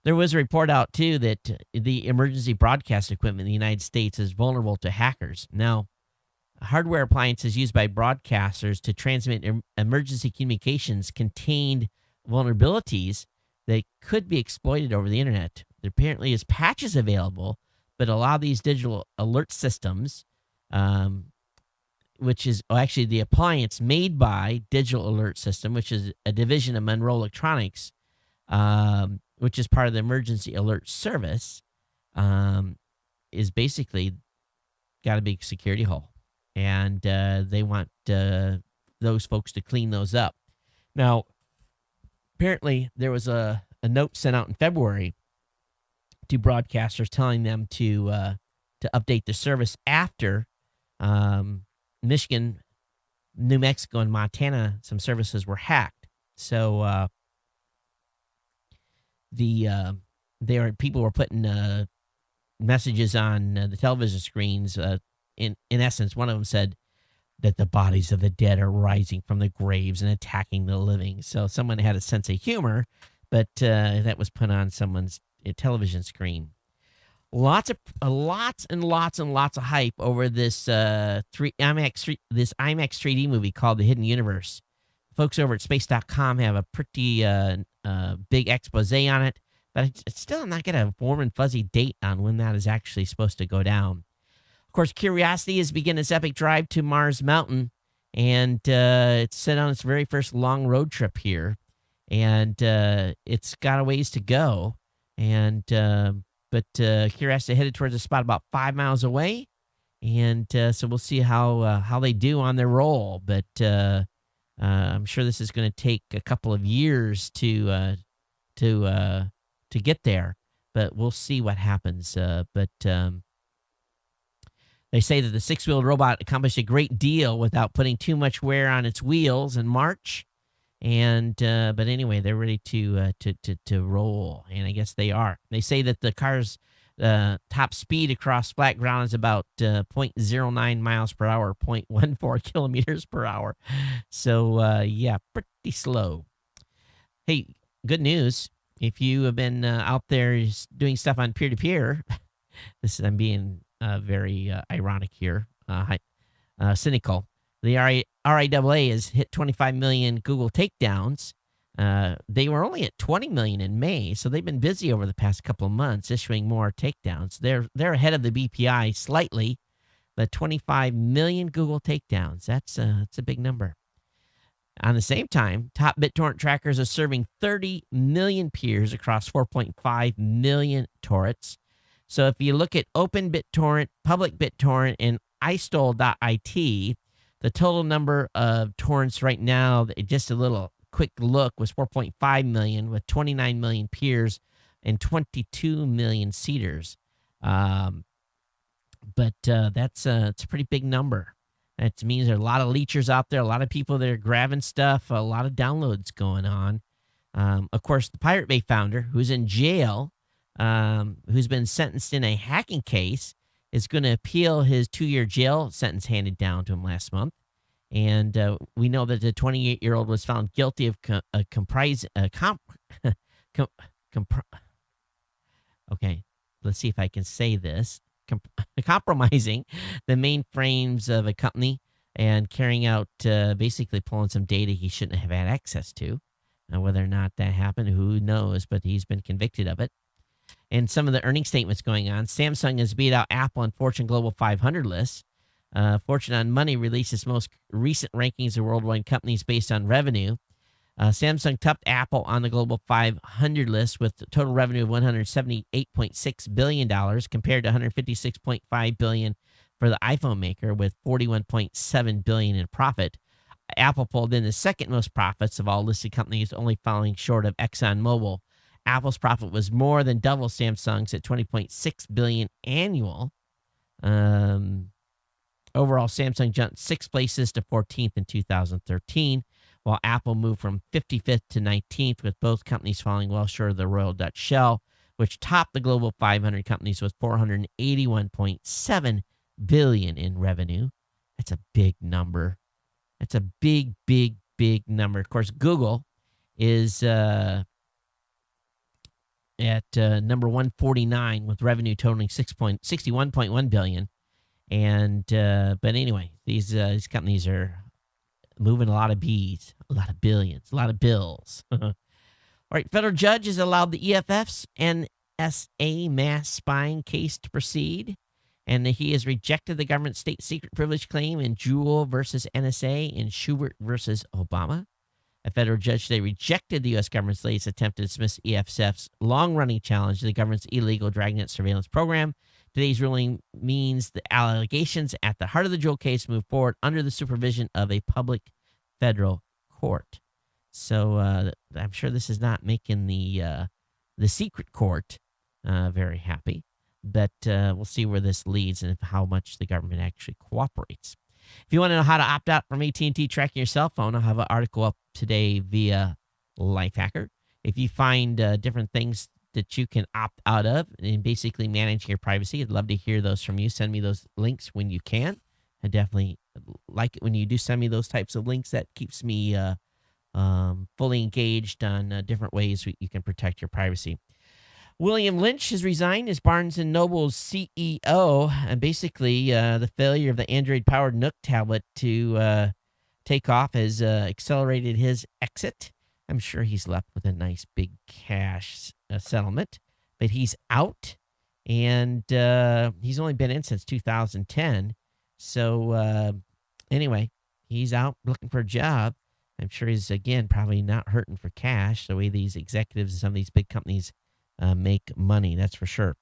There was a report out, too, that the emergency broadcast equipment in the United States is vulnerable to hackers. Now, hardware appliances used by broadcasters to transmit emergency communications contained vulnerabilities that could be exploited over the internet. There apparently is patches available, but a lot of these digital alert systems, which is actually the appliance made by Digital Alert System, which is a division of Monroe Electronics, which is part of the Emergency Alert Service, is basically got a big security hole. And they want those folks to clean those up. Now, apparently, there was a note sent out in February to broadcasters telling them to update the service after Michigan, New Mexico, and Montana, some services were hacked. So people were putting messages on the television screens. In essence, one of them said that the bodies of the dead are rising from the graves and attacking the living. So someone had a sense of humor, but that was put on someone's television screen. Lots and lots of hype over this IMAX 3D movie called The Hidden Universe. Folks over at space.com have a pretty big expose on it, but it's still not got a warm and fuzzy date on when that is actually supposed to go down. Of course, Curiosity has begun its epic drive to Mars Mountain, and it's set on its very first long road trip here, and it's got a ways to go. And but Curiosity headed towards a spot about 5 miles away, and so we'll see how they do on their roll. But I'm sure this is going to take a couple of years to get there, but we'll see what happens. But they say that the six-wheeled robot accomplished a great deal without putting too much wear on its wheels in March. And but anyway, they're ready to roll, and I guess they are. They say that the car's top speed across flat ground is about 0.09 miles per hour, 0.14 kilometers per hour. So yeah, pretty slow. Hey, good news. If you have been out there doing stuff on peer-to-peer, I'm being very ironic here, cynical. The RIAA has hit 25 million Google takedowns. They were only at 20 million in May, so they've been busy over the past couple of months issuing more takedowns. They're ahead of the BPI slightly, but 25 million Google takedowns. That's a big number. On the same time, top BitTorrent trackers are serving 30 million peers across 4.5 million torrents. So if you look at Open BitTorrent, Public BitTorrent, and iStole.it, the total number of torrents right now, just a little quick look, was 4.5 million with 29 million peers and 22 million seeders. But it's a pretty big number. That means there are a lot of leechers out there, a lot of people that are grabbing stuff, a lot of downloads going on. Of course, the Pirate Bay founder, who's in jail, who's been sentenced in a hacking case, is going to appeal his 2-year jail sentence handed down to him last month. And we know that the 28-year-old was found guilty of okay, let's see if I can say this. Compromising the mainframes of a company and carrying out, basically pulling some data he shouldn't have had access to. Whether or not that happened, who knows, but he's been convicted of it. And some of the earning statements going on. Samsung has beat out Apple on Fortune Global 500 lists. Fortune on Money released its most recent rankings of worldwide companies based on revenue. Samsung topped Apple on the Global 500 list with a total revenue of $178.6 billion compared to $156.5 billion for the iPhone maker with $41.7 billion in profit. Apple pulled in the second most profits of all listed companies, only falling short of ExxonMobil. Apple's profit was more than double Samsung's at $20.6 billion annual. Overall, Samsung jumped 6 places to 14th in 2013, while Apple moved from 55th to 19th, with both companies falling well short of the Royal Dutch Shell, which topped the Global 500 companies with $481.7 billion in revenue. That's a big number. That's a big, big, big number. Of course, Google is at number 149 with revenue totaling $61.1 billion. And but anyway, these companies are moving a lot of B's, a lot of billions, a lot of bills. All right, federal judge has allowed the EFF's NSA mass spying case to proceed, and he has rejected the government state secret privilege claim in Jewell versus NSA and Schubert versus Obama. A federal judge today rejected the U.S. government's latest attempt to dismiss EFF's long-running challenge to the government's illegal dragnet surveillance program. Today's ruling means the allegations at the heart of the Jewell case move forward under the supervision of a public federal court. So I'm sure this is not making the secret court very happy, but we'll see where this leads and how much the government actually cooperates. If you want to know how to opt out from AT&T tracking your cell phone, I'll have an article up today via Lifehacker. If you find different things that you can opt out of and basically manage your privacy, I'd love to hear those from you. Send me those links when you can. I definitely like it when you do send me those types of links. That keeps me fully engaged on different ways you can protect your privacy. William Lynch has resigned as Barnes & Noble's CEO, and basically the failure of the Android-powered Nook tablet to take off has accelerated his exit. I'm sure he's left with a nice big cash settlement, but he's out, and he's only been in since 2010. So anyway, he's out looking for a job. I'm sure he's, again, probably not hurting for cash the way these executives and some of these big companies make money. That's for sure.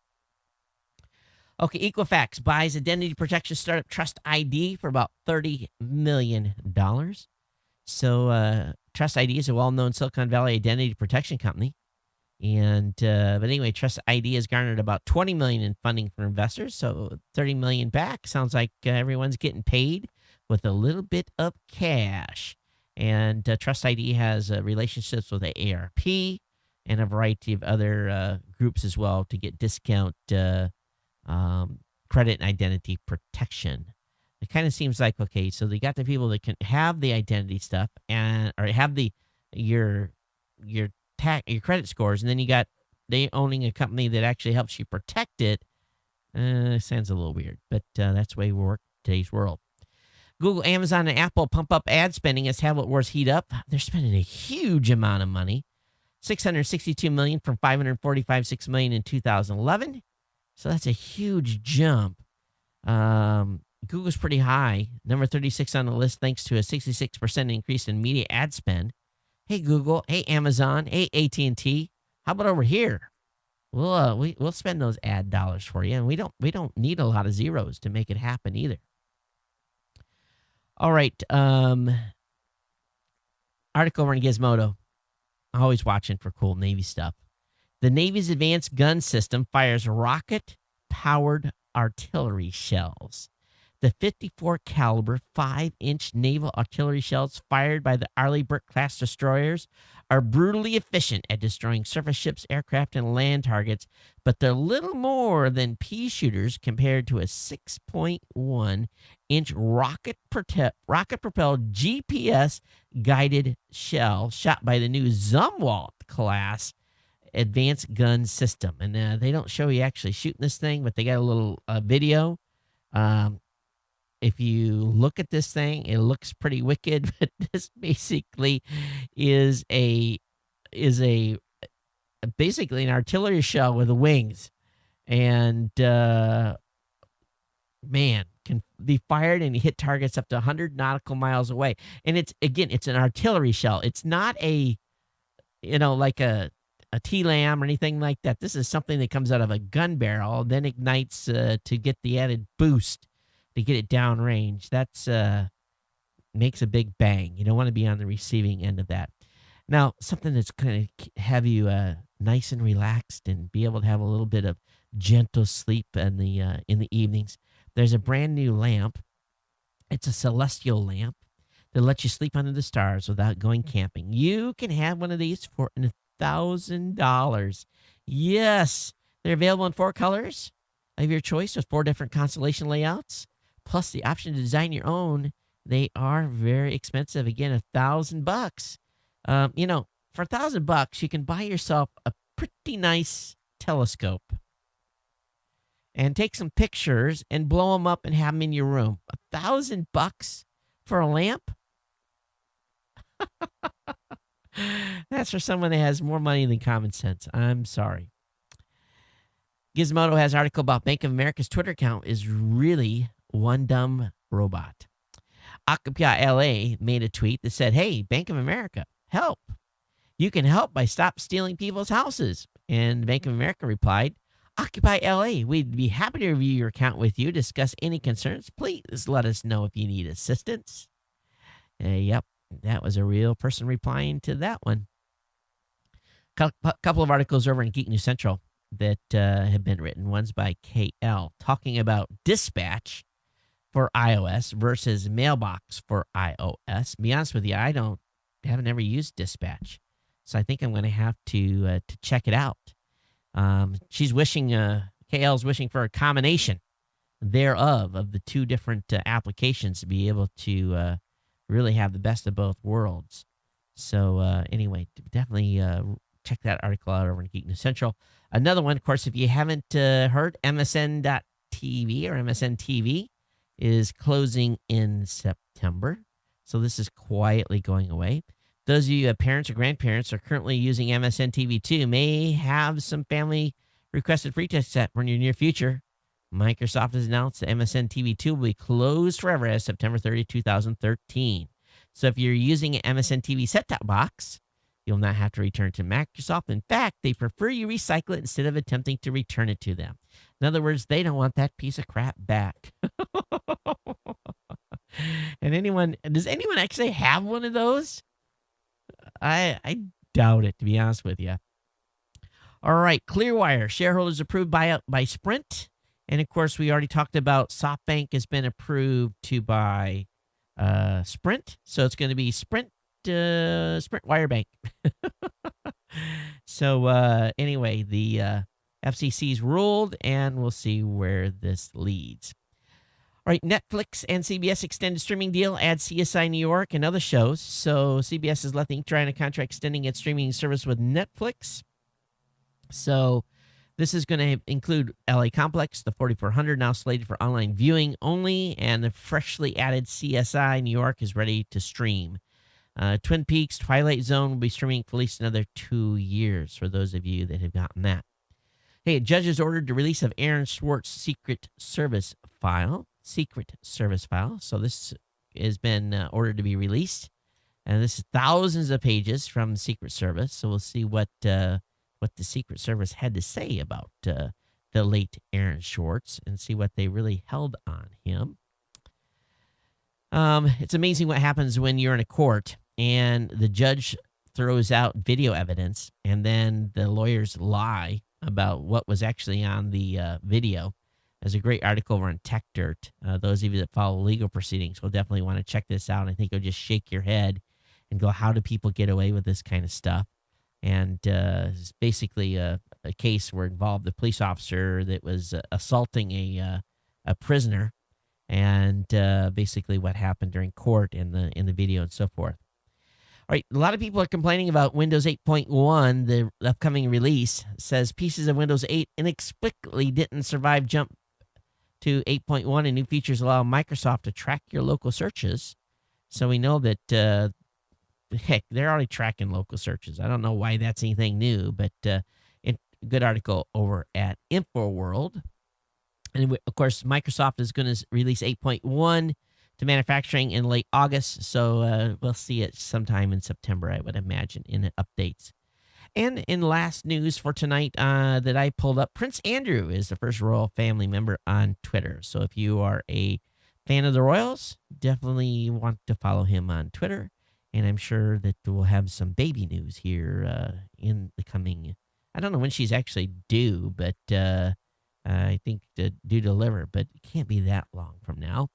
Okay, Equifax buys identity protection startup Trust ID for about $30 million. So Trust ID is a well-known Silicon Valley identity protection company. And but anyway, Trust ID has garnered about $20 million in funding from investors. So $30 million back. Sounds like everyone's getting paid with a little bit of cash. And Trust ID has relationships with the AARP and a variety of other groups as well to get discount credit and identity protection. It kind of seems like, okay, so they got the people that can have the identity stuff or have your credit scores, and then you got they owning a company that actually helps you protect it. Sounds a little weird, but that's the way we work in today's world. Google, Amazon, and Apple pump up ad spending as tablet wars heat up. They're spending a huge amount of money, $662 million from $545.6 million in 2011. So that's a huge jump. Google's pretty high, number 36 on the list, thanks to a 66% increase in media ad spend. Hey Google, hey Amazon, hey AT&T, how about over here? We'll spend those ad dollars for you, and we don't need a lot of zeros to make it happen either. All right, article over in Gizmodo. Always watching for cool Navy stuff. The Navy's advanced gun system fires rocket-powered artillery shells. The 54 caliber 5-inch naval artillery shells fired by the Arleigh Burke-class destroyers are brutally efficient at destroying surface ships, aircraft, and land targets, but they're little more than pea shooters compared to a 6.1-inch rocket-propelled GPS-guided shell shot by the new Zumwalt-class advanced gun system. And they don't show you actually shooting this thing, but they got a little video. If you look at this thing, it looks pretty wicked, but this basically is basically an artillery shell with wings. And man, can be fired and hit targets up to 100 nautical miles away. And it's an artillery shell. It's not like a TLAM or anything like that. This is something that comes out of a gun barrel, then ignites to get the added boost to get it downrange. That's makes a big bang. You don't want to be on the receiving end of that. Now, something that's going to have you nice and relaxed and be able to have a little bit of gentle sleep in the evenings. There's a brand new lamp. It's a celestial lamp that lets you sleep under the stars without going camping. You can have one of these for $1,000. Yes, they're available in 4 colors of your choice with 4 different constellation layouts, plus the option to design your own. They are very expensive. Again, $1,000. For $1,000, you can buy yourself a pretty nice telescope and take some pictures and blow them up and have them in your room. $1,000 for a lamp? That's for someone that has more money than common sense. I'm sorry. Gizmodo has an article about Bank of America's Twitter account is really one dumb robot. Occupy LA made a tweet that said, "Hey, Bank of America, help. You can help by stop stealing people's houses." And Bank of America replied, "Occupy LA, we'd be happy to review your account with you, discuss any concerns. Please let us know if you need assistance." Yep, that was a real person replying to that one. Couple of articles over in Geek News Central that have been written. One's by KL talking about Dispatch for iOS versus Mailbox for iOS. To be honest with you, I haven't ever used Dispatch, so I think I'm going to have to check it out. She's wishing, KL's wishing for a combination thereof of the 2 different applications to be able to really have the best of both worlds. So anyway, definitely check that article out over in Geek News Central. Another one, of course, if you haven't heard, MSN.TV or MSN TV is closing in September. So this is quietly going away. Those of you who have parents or grandparents are currently using MSN TV2 may have some family requested free test set for your near future. Microsoft has announced that MSN TV2 will be closed forever as September 30, 2013. So if you're using an MSN TV set-top box, you'll not have to return it to Microsoft. In fact, they prefer you recycle it instead of attempting to return it to them. In other words, they don't want that piece of crap back. And does anyone actually have one of those? I doubt it, to be honest with you. All right, Clearwire, shareholders approved by Sprint. And, of course, we already talked about SoftBank has been approved to buy Sprint. So it's going to be Sprint Wirebank. So, anyway, the FCC's ruled, and we'll see where this leads. All right, Netflix and CBS extended streaming deal, adds CSI New York and other shows. So CBS is letting try a contract extending its streaming service with Netflix. So this is going to include LA Complex, the 4400 now slated for online viewing only, and the freshly added CSI New York is ready to stream. Twin Peaks, Twilight Zone will be streaming for at least another 2 years for those of you that have gotten that. Hey, judges ordered the release of Aaron Swartz' Secret Service file. So this has been ordered to be released. And this is thousands of pages from the Secret Service. So we'll see what the Secret Service had to say about the late Aaron Swartz and see what they really held on him. It's amazing what happens when you're in a court and the judge throws out video evidence and then the lawyers lie about what was actually on the video. There's a great article over on Tech Dirt. Those of you that follow legal proceedings will definitely want to check this out. I think you'll just shake your head and go, how do people get away with this kind of stuff? And it's basically a case where it involved a police officer that was assaulting a prisoner, and basically what happened during court in the video and so forth. All right, a lot of people are complaining about Windows 8.1, the upcoming release. Says pieces of Windows 8 inexplicably didn't survive jump to 8.1, and new features allow Microsoft to track your local searches. So we know that, heck, they're already tracking local searches. I don't know why that's anything new, but good article over at InfoWorld. And, of course, Microsoft is going to release 8.1 to manufacturing in late August, so we'll see it sometime in September, I would imagine, in the updates. And in last news for tonight that I pulled up, Prince Andrew is the first royal family member on Twitter. So if you are a fan of the royals, definitely want to follow him on Twitter. And I'm sure that we'll have some baby news here in the coming, I don't know when she's actually due, but I think due to deliver, but it can't be that long from now.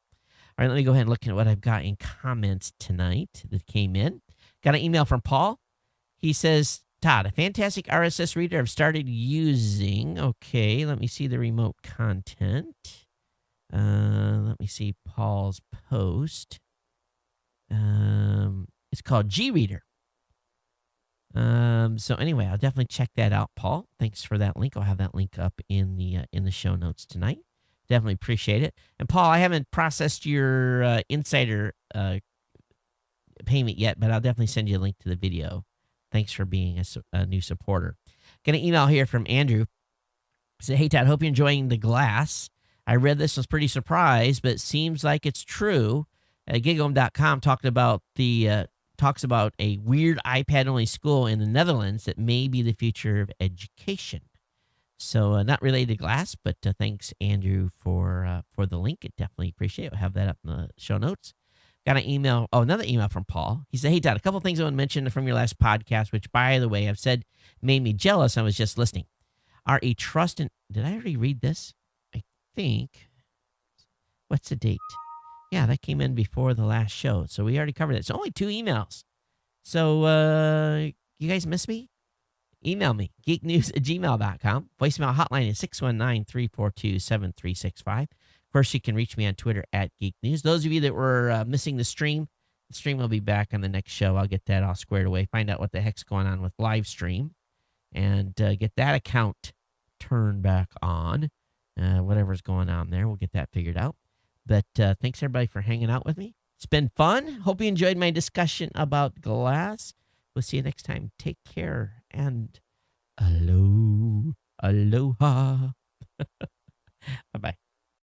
All right, let me go ahead and look at what I've got in comments tonight that came in. Got an email from Paul. He says, Todd, a fantastic RSS reader I've started using. Okay, let me see the remote content. Let me see Paul's post. It's called G-Reader. So anyway, I'll definitely check that out, Paul. Thanks for that link. I'll have that link up in the show notes tonight. Definitely appreciate it. And Paul, I haven't processed your insider payment yet, but I'll definitely send you a link to the video. Thanks for being a new supporter. Got an email here from Andrew. He said, hey, Todd, hope you're enjoying The Glass. I read this and was pretty surprised, but it seems like it's true. Gigom.com talks about a weird iPad-only school in the Netherlands that may be the future of education. So not related to Glass, but thanks, Andrew, for the link. I definitely appreciate it. We'll have that up in the show notes. Got an email. Oh, another email from Paul. He said, hey, Todd, a couple things I want to mention from your last podcast, which, by the way, I've said made me jealous. I was just listening. Are a trust and did I already read this? I think. What's the date? Yeah, that came in before the last show. So we already covered it. It's only 2 emails. So you guys miss me? Email me, geeknews@gmail.com. Voicemail hotline is 619-342-7365. Of course, you can reach me on Twitter @geeknews. Those of you that were missing the stream will be back on the next show. I'll get that all squared away, find out what the heck's going on with live stream, and get that account turned back on. Whatever's going on there, we'll get that figured out. But thanks, everybody, for hanging out with me. It's been fun. Hope you enjoyed my discussion about Glass. We'll see you next time. Take care and aloha. Bye-bye.